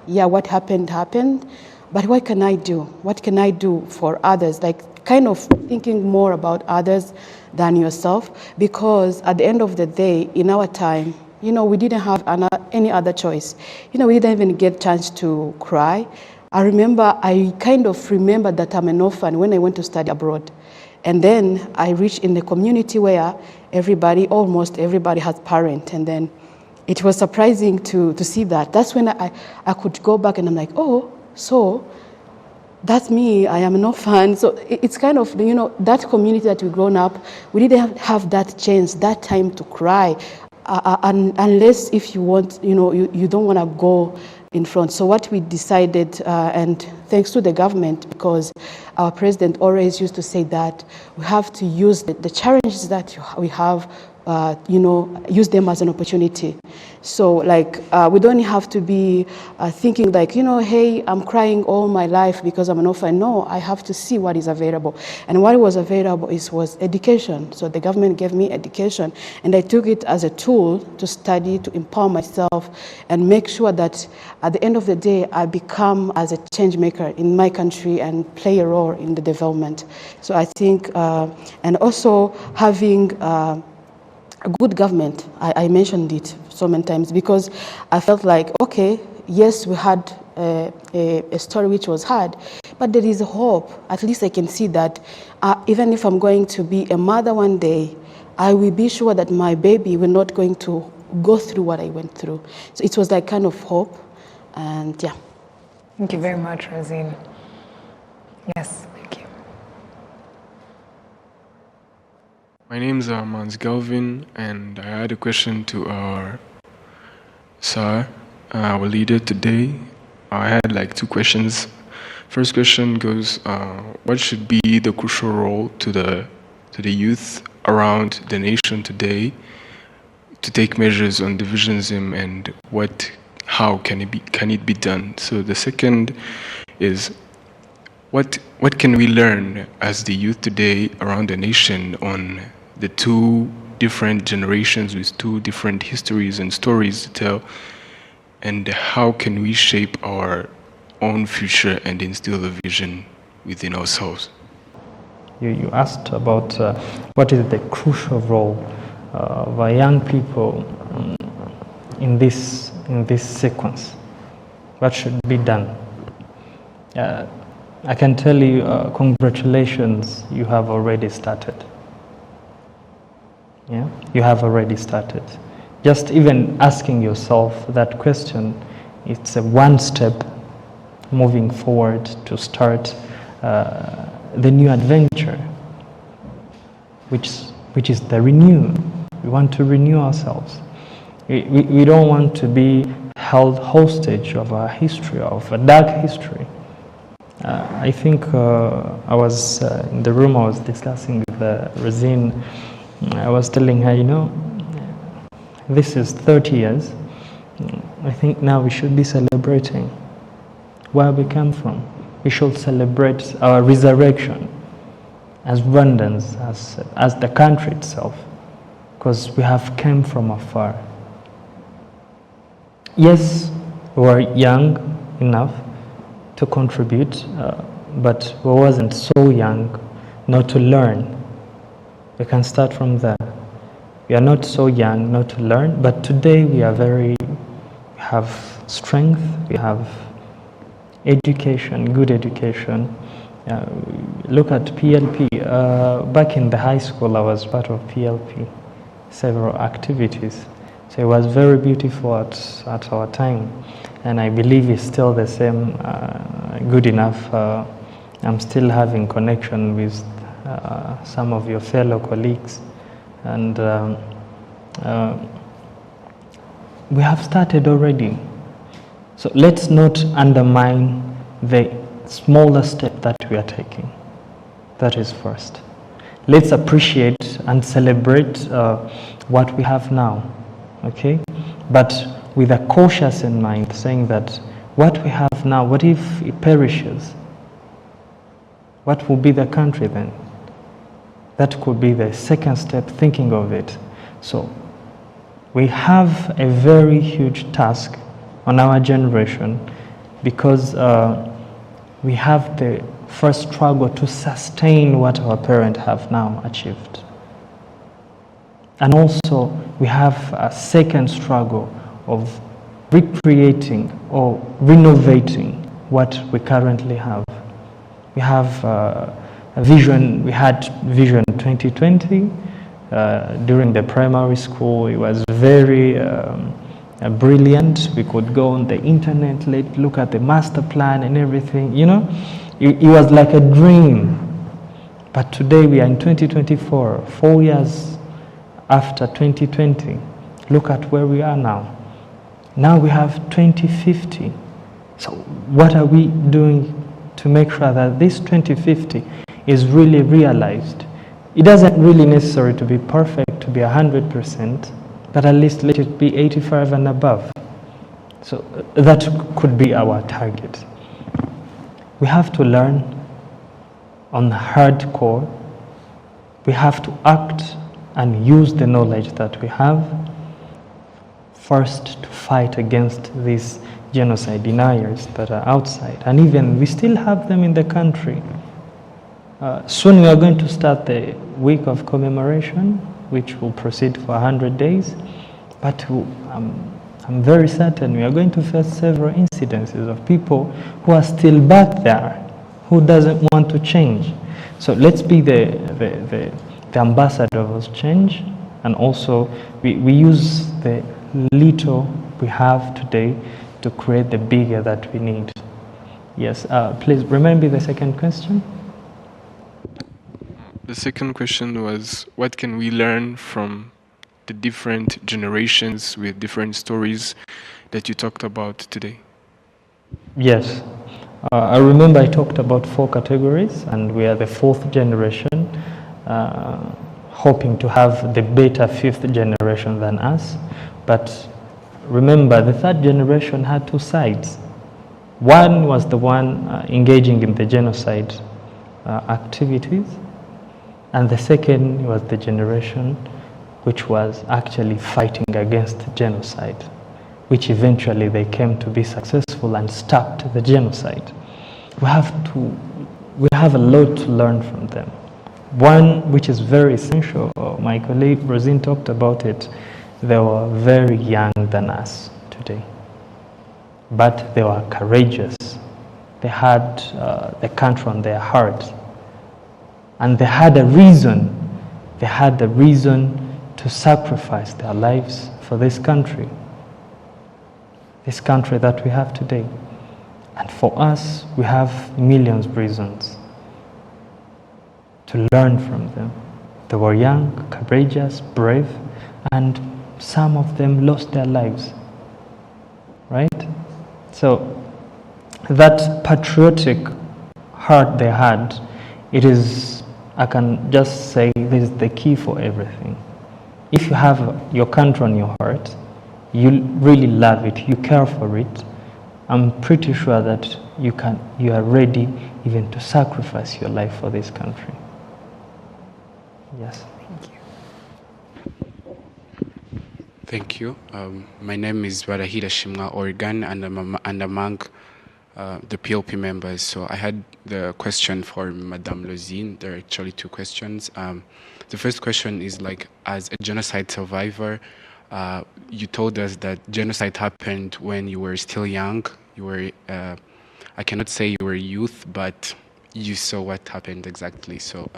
Yeah, what happened, but what can I do? What can I do for others? Kind of thinking more about others than yourself, because at the end of the day, in our time, we didn't have any other choice. We didn't even get a chance to cry. I kind of remember that I'm an orphan when I went to study abroad. And then I reached in the community where almost everybody has parents, and then it was surprising to see that. That's when I could go back and I'm oh, so that's me, I am an orphan. So it's kind of, that community that we've grown up, we didn't have that chance, that time to cry, unless if you want, you don't want to go in front. So what we decided, and thanks to the government, because our president always used to say that we have to use the challenges that we have, use them as an opportunity. So we don't have to be thinking hey, I'm crying all my life because I'm an orphan. No, I have to see what is available. And what was available was education. So the government gave me education, and I took it as a tool to study, to empower myself, and make sure that at the end of the day, I become as a change maker in my country and play a role in the development. So I think, and also having a good government, I mentioned it so many times, because I felt okay, yes, we had a story which was hard, but there is hope. At least I can see that even if I'm going to be a mother one day, I will be sure that my baby will not going to go through what I went through. So it was like kind of hope, and yeah. Thank you very much, Rosine. Yes, thank you. My name is Mans Galvin, and I had a question to our sir, our leader today. I had like 2 questions. First question goes, what should be the crucial role to the youth around the nation today to take measures on divisionism, and how can it be done? So the second is, what can we learn as the youth today around the nation on the 2 different generations with 2 different histories and stories to tell, and how can we shape our own future and instill a vision within ourselves? You asked about what is the crucial role of our young people in this sequence. What should be done? I can tell you, congratulations, you have already started. Yeah, you have already started. Just even asking yourself that question, it's a one step moving forward to start the new adventure, which is the renew. We want to renew ourselves. We don't want to be held hostage of our history, of a dark history. I think I was in the room, I was discussing with Rosine. I was telling her, this is 30 years. I think now we should be celebrating where we come from. We should celebrate our resurrection as Rwandans, as the country itself, because we have come from afar. Yes, we were young enough to contribute, but we wasn't so young not to learn. We can start from there. We are not so young not to learn, but today we have strength, we have education, good education. Look at PLP. Back in the high school, I was part of PLP, several activities. So it was very beautiful at our time, and I believe it's still the same, good enough. I'm still having connection with some of your fellow colleagues, and we have started already. So let's not undermine the smaller step that we are taking. That is first. Let's appreciate and celebrate what we have now, okay? But with a cautious in mind, saying that what we have now, what if it perishes? What will be the country then? That could be the second step, thinking of it. So we have a very huge task on our generation, because we have the first struggle to sustain what our parents have now achieved. And also we have a second struggle of recreating or renovating what we currently have. We have a vision, we had Vision 2020 during the primary school. It was very brilliant. We could go on the internet, look at the master plan and everything, it was like a dream. But today we are in 2024, 4 years after 2020. Look at where we are now. Now we have 2050. So what are we doing to make sure that this 2050 is really realized? It doesn't really necessary to be perfect, to be 100%, but at least let it be 85 and above. So that could be our target. We have to learn on hardcore. We have to act and use the knowledge that we have first to fight against these genocide deniers that are outside. And even we still have them in the country. Soon we are going to start the week of commemoration, which will proceed for 100 days. But I'm very certain we are going to face several incidences of people who are still back there, Who doesn't want to change? So let's be the ambassador of change, and also we use the little we have today to create the bigger that we need. Yes, please remember the second question. The second question was, what can we learn from the different generations with different stories that you talked about today? Yes. I remember I talked about 4 categories, and we are the 4th generation, hoping to have the better 5th generation than us. But remember, the 3rd generation had 2 sides. One was the one engaging in the genocide activities, and the second was the generation which was actually fighting against genocide, which eventually they came to be successful and stopped the genocide. We have a lot to learn from them. One which is very essential, my colleague Rosine talked about it, they were very young than us today, but they were courageous. They had the country on their heart, and they had a reason. They had the reason to sacrifice their lives for this country that we have today. And for us, we have millions of reasons to learn from them. They were young, courageous, brave, and some of them lost their lives, right? So that patriotic heart they had, it is, I can just say, this is the key for everything. If you have your country on your heart, you really love it, you care for it, I'm pretty sure that you are ready even to sacrifice your life for this country. Yes. Thank you. Thank you. My name is RwandaTV Oregon, and I'm among the PLP members. So I had the question for Madame Lozine. There are actually 2 questions. The first question is, like, as a genocide survivor, you told us that genocide happened when you were still young. You were, I cannot say you were youth, but you saw what happened exactly. So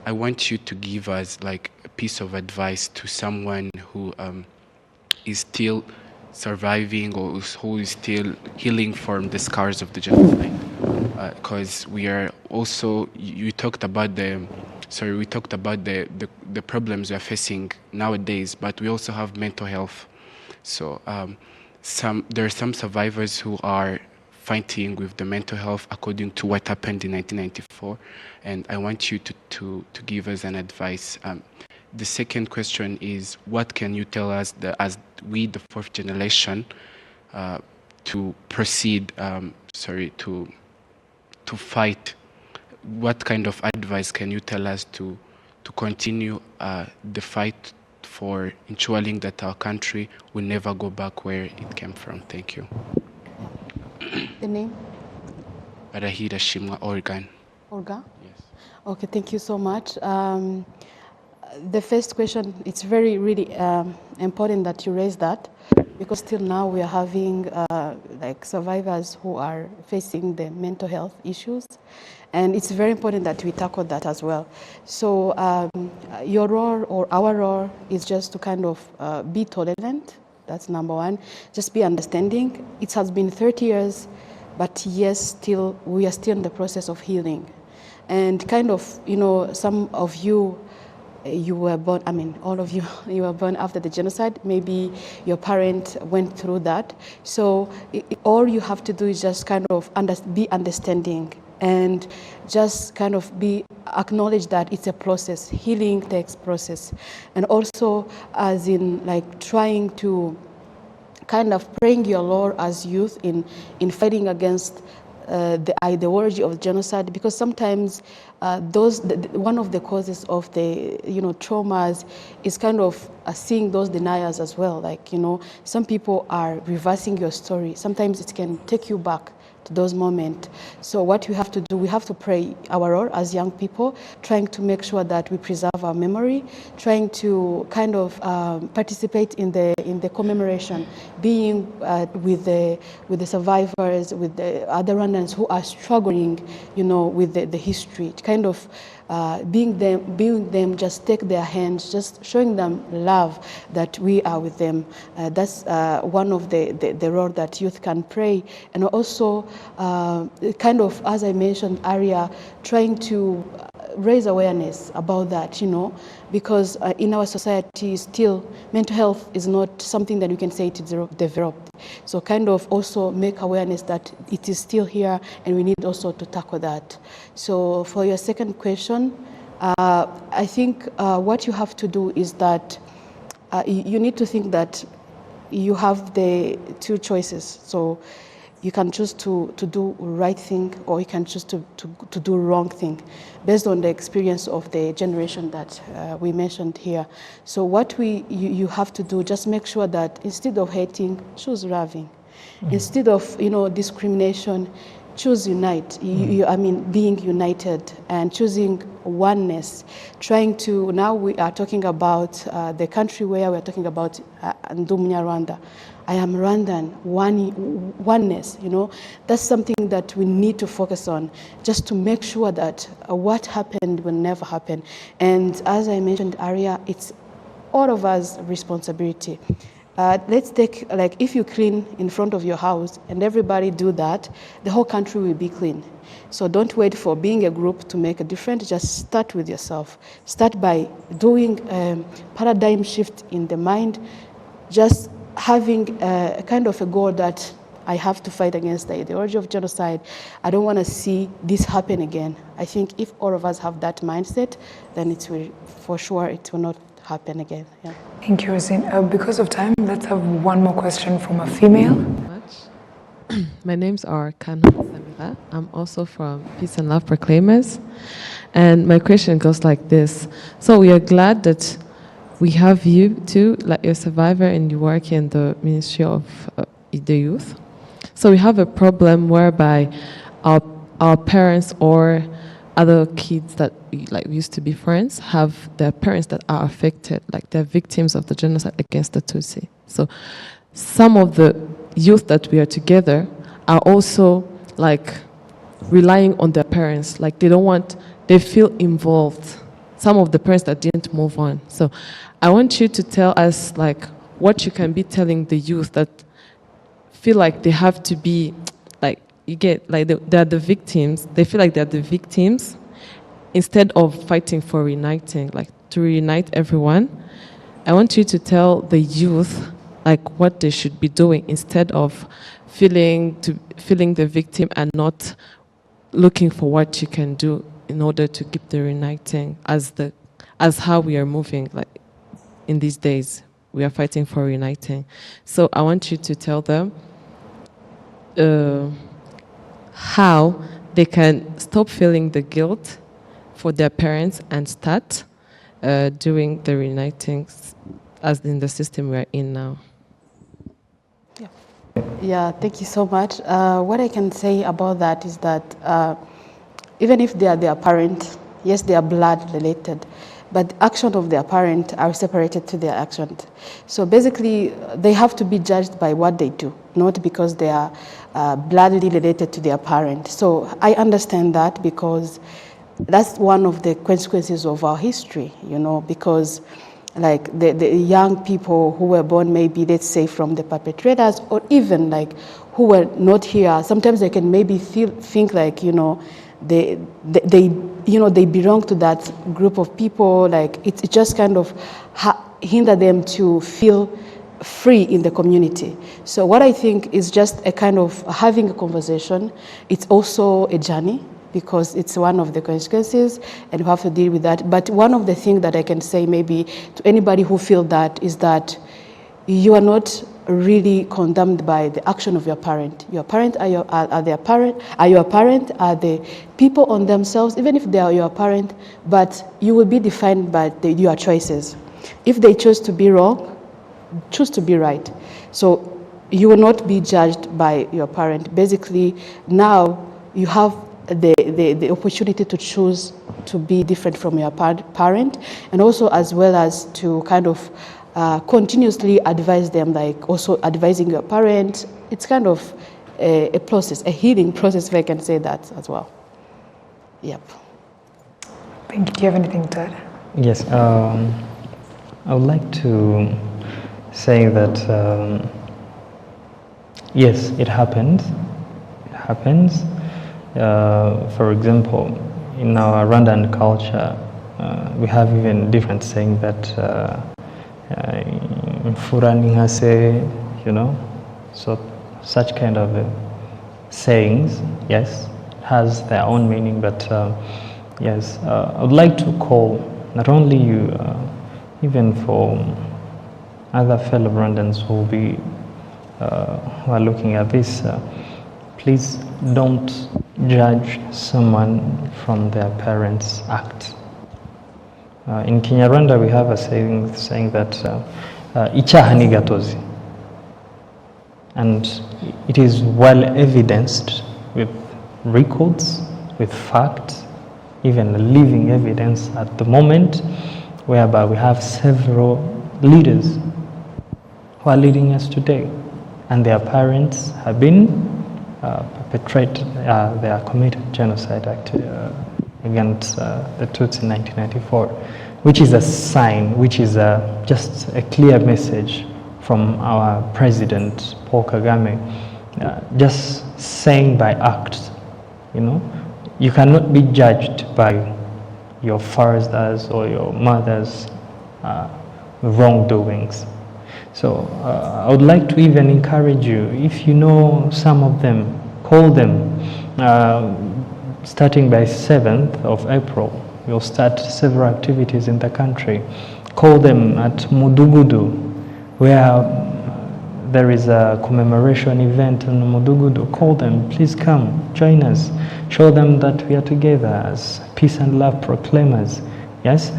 I want you to give us, like, a piece of advice to someone who is still surviving, or who is still healing from the scars of the genocide. Because we are also, we talked about the problems we are facing nowadays, but we also have mental health. So there are some survivors who are fighting with the mental health according to what happened in 1994, and I want you to give us an advice. The second question is, what can you tell us as we, the 4th generation, to proceed, to fight? What kind of advice can you tell us to continue the fight for ensuring that our country will never go back where it came from? Thank you. The name? RwandaTV Oregon. Olga? Yes. Okay, thank you so much. The first question, it's very, really important that you raise that, because till now we are having like survivors who are facing the mental health issues, and it's very important that we tackle that as well. So your role, or our role, is just to kind of be tolerant. That's number one. Just be understanding. It has been 30 years, but yes, we are still in the process of healing. And kind of, some of you, you were born, all of you, you were born after the genocide. Maybe your parent went through that. So all you have to do is just kind of be understanding, and just kind of acknowledge that it's a process. Healing takes process. And also, as in, like, trying to kind of praying your Lord as youth in fighting against the ideology of genocide, because sometimes one of the causes of the traumas is kind of seeing those deniers as well. Like, some people are reversing your story. Sometimes it can take you back to those moments. So what we have to do, we have to play our role as young people, trying to make sure that we preserve our memory, trying to kind of participate in the commemoration, being with the survivors, with the other Rwandans who are struggling, with the history, kind of being them, just take their hands, just showing them love that we are with them. That's one of the role that youth can play. And also, kind of, as I mentioned earlier, trying to raise awareness about that, because in our society still, mental health is not something that you can say it is developed. So kind of also make awareness that it is still here and we need also to tackle that. So for your second question, I think what you have to do is that you need to think that you have the two choices. So you can choose to do right thing, or you can choose to do wrong thing, based on the experience of the generation that we mentioned here. So what you have to do, just make sure that instead of hating, choose loving. Instead of discrimination, choose unite. Being united and choosing oneness. Trying to, now we are talking about the country where we are talking about Ndumunya Rwanda. I am Rwandan, oneness, That's something that we need to focus on, just to make sure that what happened will never happen. And as I mentioned earlier, it's all of us responsibility. Let's take, if you clean in front of your house and everybody do that, the whole country will be clean. So don't wait for being a group to make a difference, just start with yourself. Start by doing a paradigm shift in the mind, just having a kind of a goal that I have to fight against the ideology of genocide. I don't want to see this happen again. I think if all of us have that mindset, then it will, for sure, it will not happen again. Yeah. Thank you, Rosine. Because of time, let's have one more question from a female. My name's Kanha Samira. I'm also from Peace and Love Proclaimers. And my question goes like this. So we are glad that we have you too, like you're a survivor and you work in the Ministry of the Youth. So we have a problem whereby our parents or other kids that used to be friends have their parents that are affected, like they're victims of the genocide against the Tutsi. So some of the youth that we are together are also relying on their parents, they feel involved. Some of the parents that didn't move on. So I want you to tell us what you can be telling the youth that feel like they have to be they're the victims. They feel like they're the victims instead of fighting for reuniting, to reunite everyone. I want you to tell the youth what they should be doing instead of feeling the victim and not looking for what you can do in order to keep the reuniting as how we are moving in these days. We are fighting for reuniting. So I want you to tell them how they can stop feeling the guilt for their parents and start doing the reuniting as in the system we're in now. Yeah, thank you so much. What I can say about that is that even if they are their parent, yes, they are blood related, but the action of their parent are separated to their actions. So basically, they have to be judged by what they do, not because they are bloodly related to their parent. So I understand that because that's one of the consequences of our history, because the young people who were born maybe, let's say, from the perpetrators, or even who were not here, sometimes they can maybe think they belong to that group of people. It just kind of hinder them to feel free in the community. So what I think is just a kind of having a conversation. It's also a journey because it's one of the consequences and we have to deal with that. But one of the things that I can say maybe to anybody who feels that is that you are not really condemned by the action of your parent. Your parent are your parent, are the people on themselves, even if they are your parent, but you will be defined by your choices. If they choose to be wrong, choose to be right. So you will not be judged by your parent. Basically, now you have the opportunity to choose to be different from your parent, and also as well as to kind of continuously advise them, like also advising your parent. It's kind of a process, a healing process, if I can say that as well. Yep. Thank you. Do you have anything to add? Yes, I would like to say that yes, it happens. It happens. For example, in our Rwandan culture, we have even different saying that "mfura ni nkase," you know, so such kind of sayings. Yes, has their own meaning, but yes, I would like to call not only you, even for other fellow Rwandans who will be who are looking at this. Please don't judge someone from their parents' act. In Kinyarwanda, we have a saying that "icyaha ni gatozi," and it is well evidenced with records, with facts, even living evidence at the moment, whereby we have several leaders who are leading us today, and their parents have been perpetrated, they are committed genocide against the Tutsi in 1994, which is a sign, which is just a clear message from our president, Paul Kagame, just saying by act, you know, you cannot be judged by your father's or your mother's wrongdoings. So I would like to even encourage you, if you know some of them, call them. Starting by 7th of April, we'll start several activities in the country. Call them at Mudugudu, where there is a commemoration event in Mudugudu. Call them, please come, join us. Show them that we are together as peace and love proclaimers. Yes?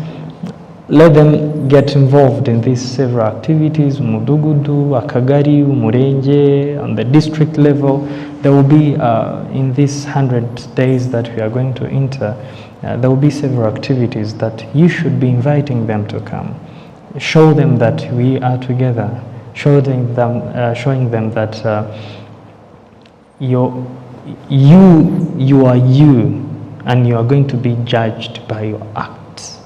Let them get involved in these several activities, Mudugudu, Akagari, Umurenge, on the district level. There will be, in these 100 days that we are going to enter, there will be several activities that you should be inviting them to come. Show them that we are together. Showing them that you are you, and you are going to be judged by your acts,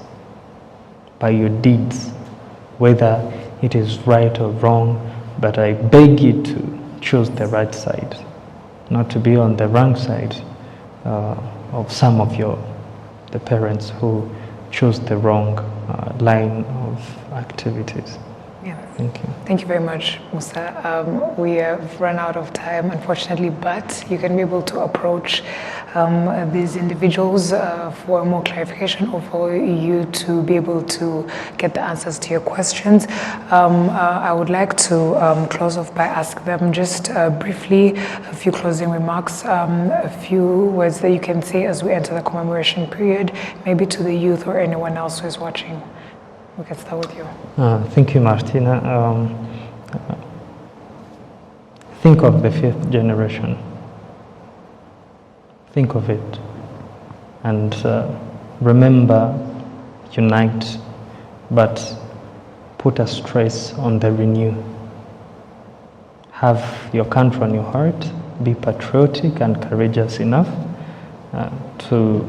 by your deeds, whether it is right or wrong. But I beg you to choose the right side, not to be on the wrong side of some of the parents who choose the wrong line of activities. Yeah. Thank you. Thank you very much, Musa. We have run out of time, unfortunately, but you can be able to approach these individuals for more clarification or for you to be able to get the answers to your questions. I would like to close off by asking them just briefly a few closing remarks, a few words that you can say as we enter the commemoration period, maybe to the youth or anyone else who is watching. We can start with you. Thank you, Martina. Think of the 5th generation. Think of it. And remember, unite, but put a stress on the renew. Have your country on your heart. Be patriotic and courageous enough to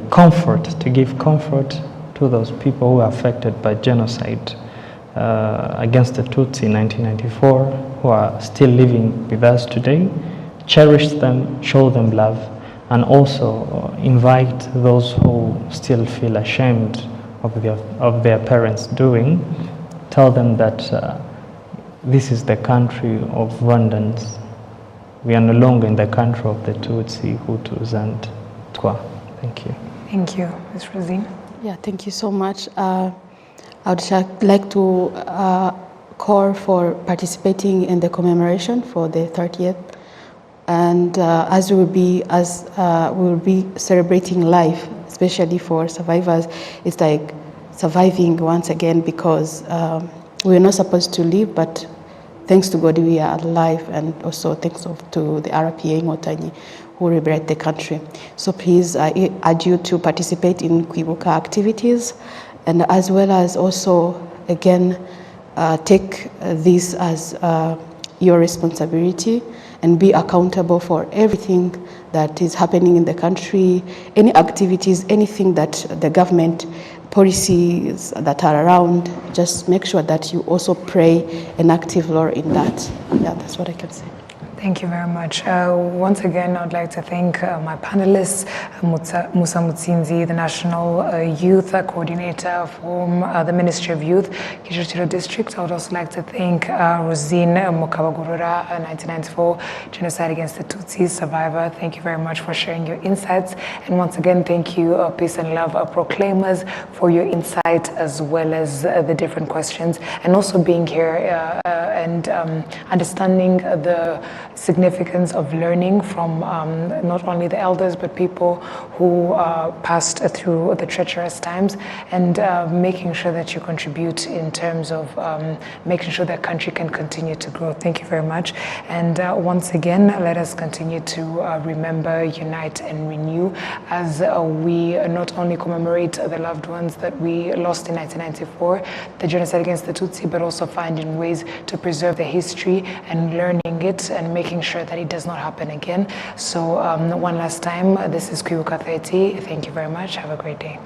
give comfort to those people who are affected by genocide against the Tutsi in 1994, who are still living with us today. Cherish them, show them love, and also invite those who still feel ashamed of their parents' doing. Tell them that this is the country of Rwandans. We are no longer in the country of the Tutsi, Hutus, and Twa. Thank you. Thank you, Ms. Rosine. Yeah, thank you so much. I would like to call for participating in the commemoration for the 30th, and as we will be celebrating life, especially for survivors. It's like surviving once again, because we're not supposed to live, but thanks to God we are alive, and also thanks to the RPA Inkotanyi who liberate the country. So please, I urge you to participate in Kwibuka activities, and as well as also, again, take this as your responsibility and be accountable for everything that is happening in the country, any activities, anything that the government policies that are around, just make sure that you also play an active role in that. Yeah, that's what I can say. Thank you very much. Once again, I'd like to thank my panelists, Musa Mutsinzi, the National Youth Coordinator from the Ministry of Youth, Kicukiro District. I would also like to thank Rosine Mukabagurura, a 1994 Genocide against the Tutsis survivor. Thank you very much for sharing your insights. And once again, thank you, Peace and Love Proclaimers, for your insight as well as the different questions, and also being here and understanding the significance of learning from not only the elders but people who passed through the treacherous times, and making sure that you contribute in terms of making sure that country can continue to grow. Thank you very much. And once again, let us continue to remember, unite and renew as we not only commemorate the loved ones that we lost in 1994, the genocide against the Tutsi, but also finding ways to preserve the history and learning it and making sure that it does not happen again. So one last time, this is Kwibuka 30. Thank you very much. Have a great day.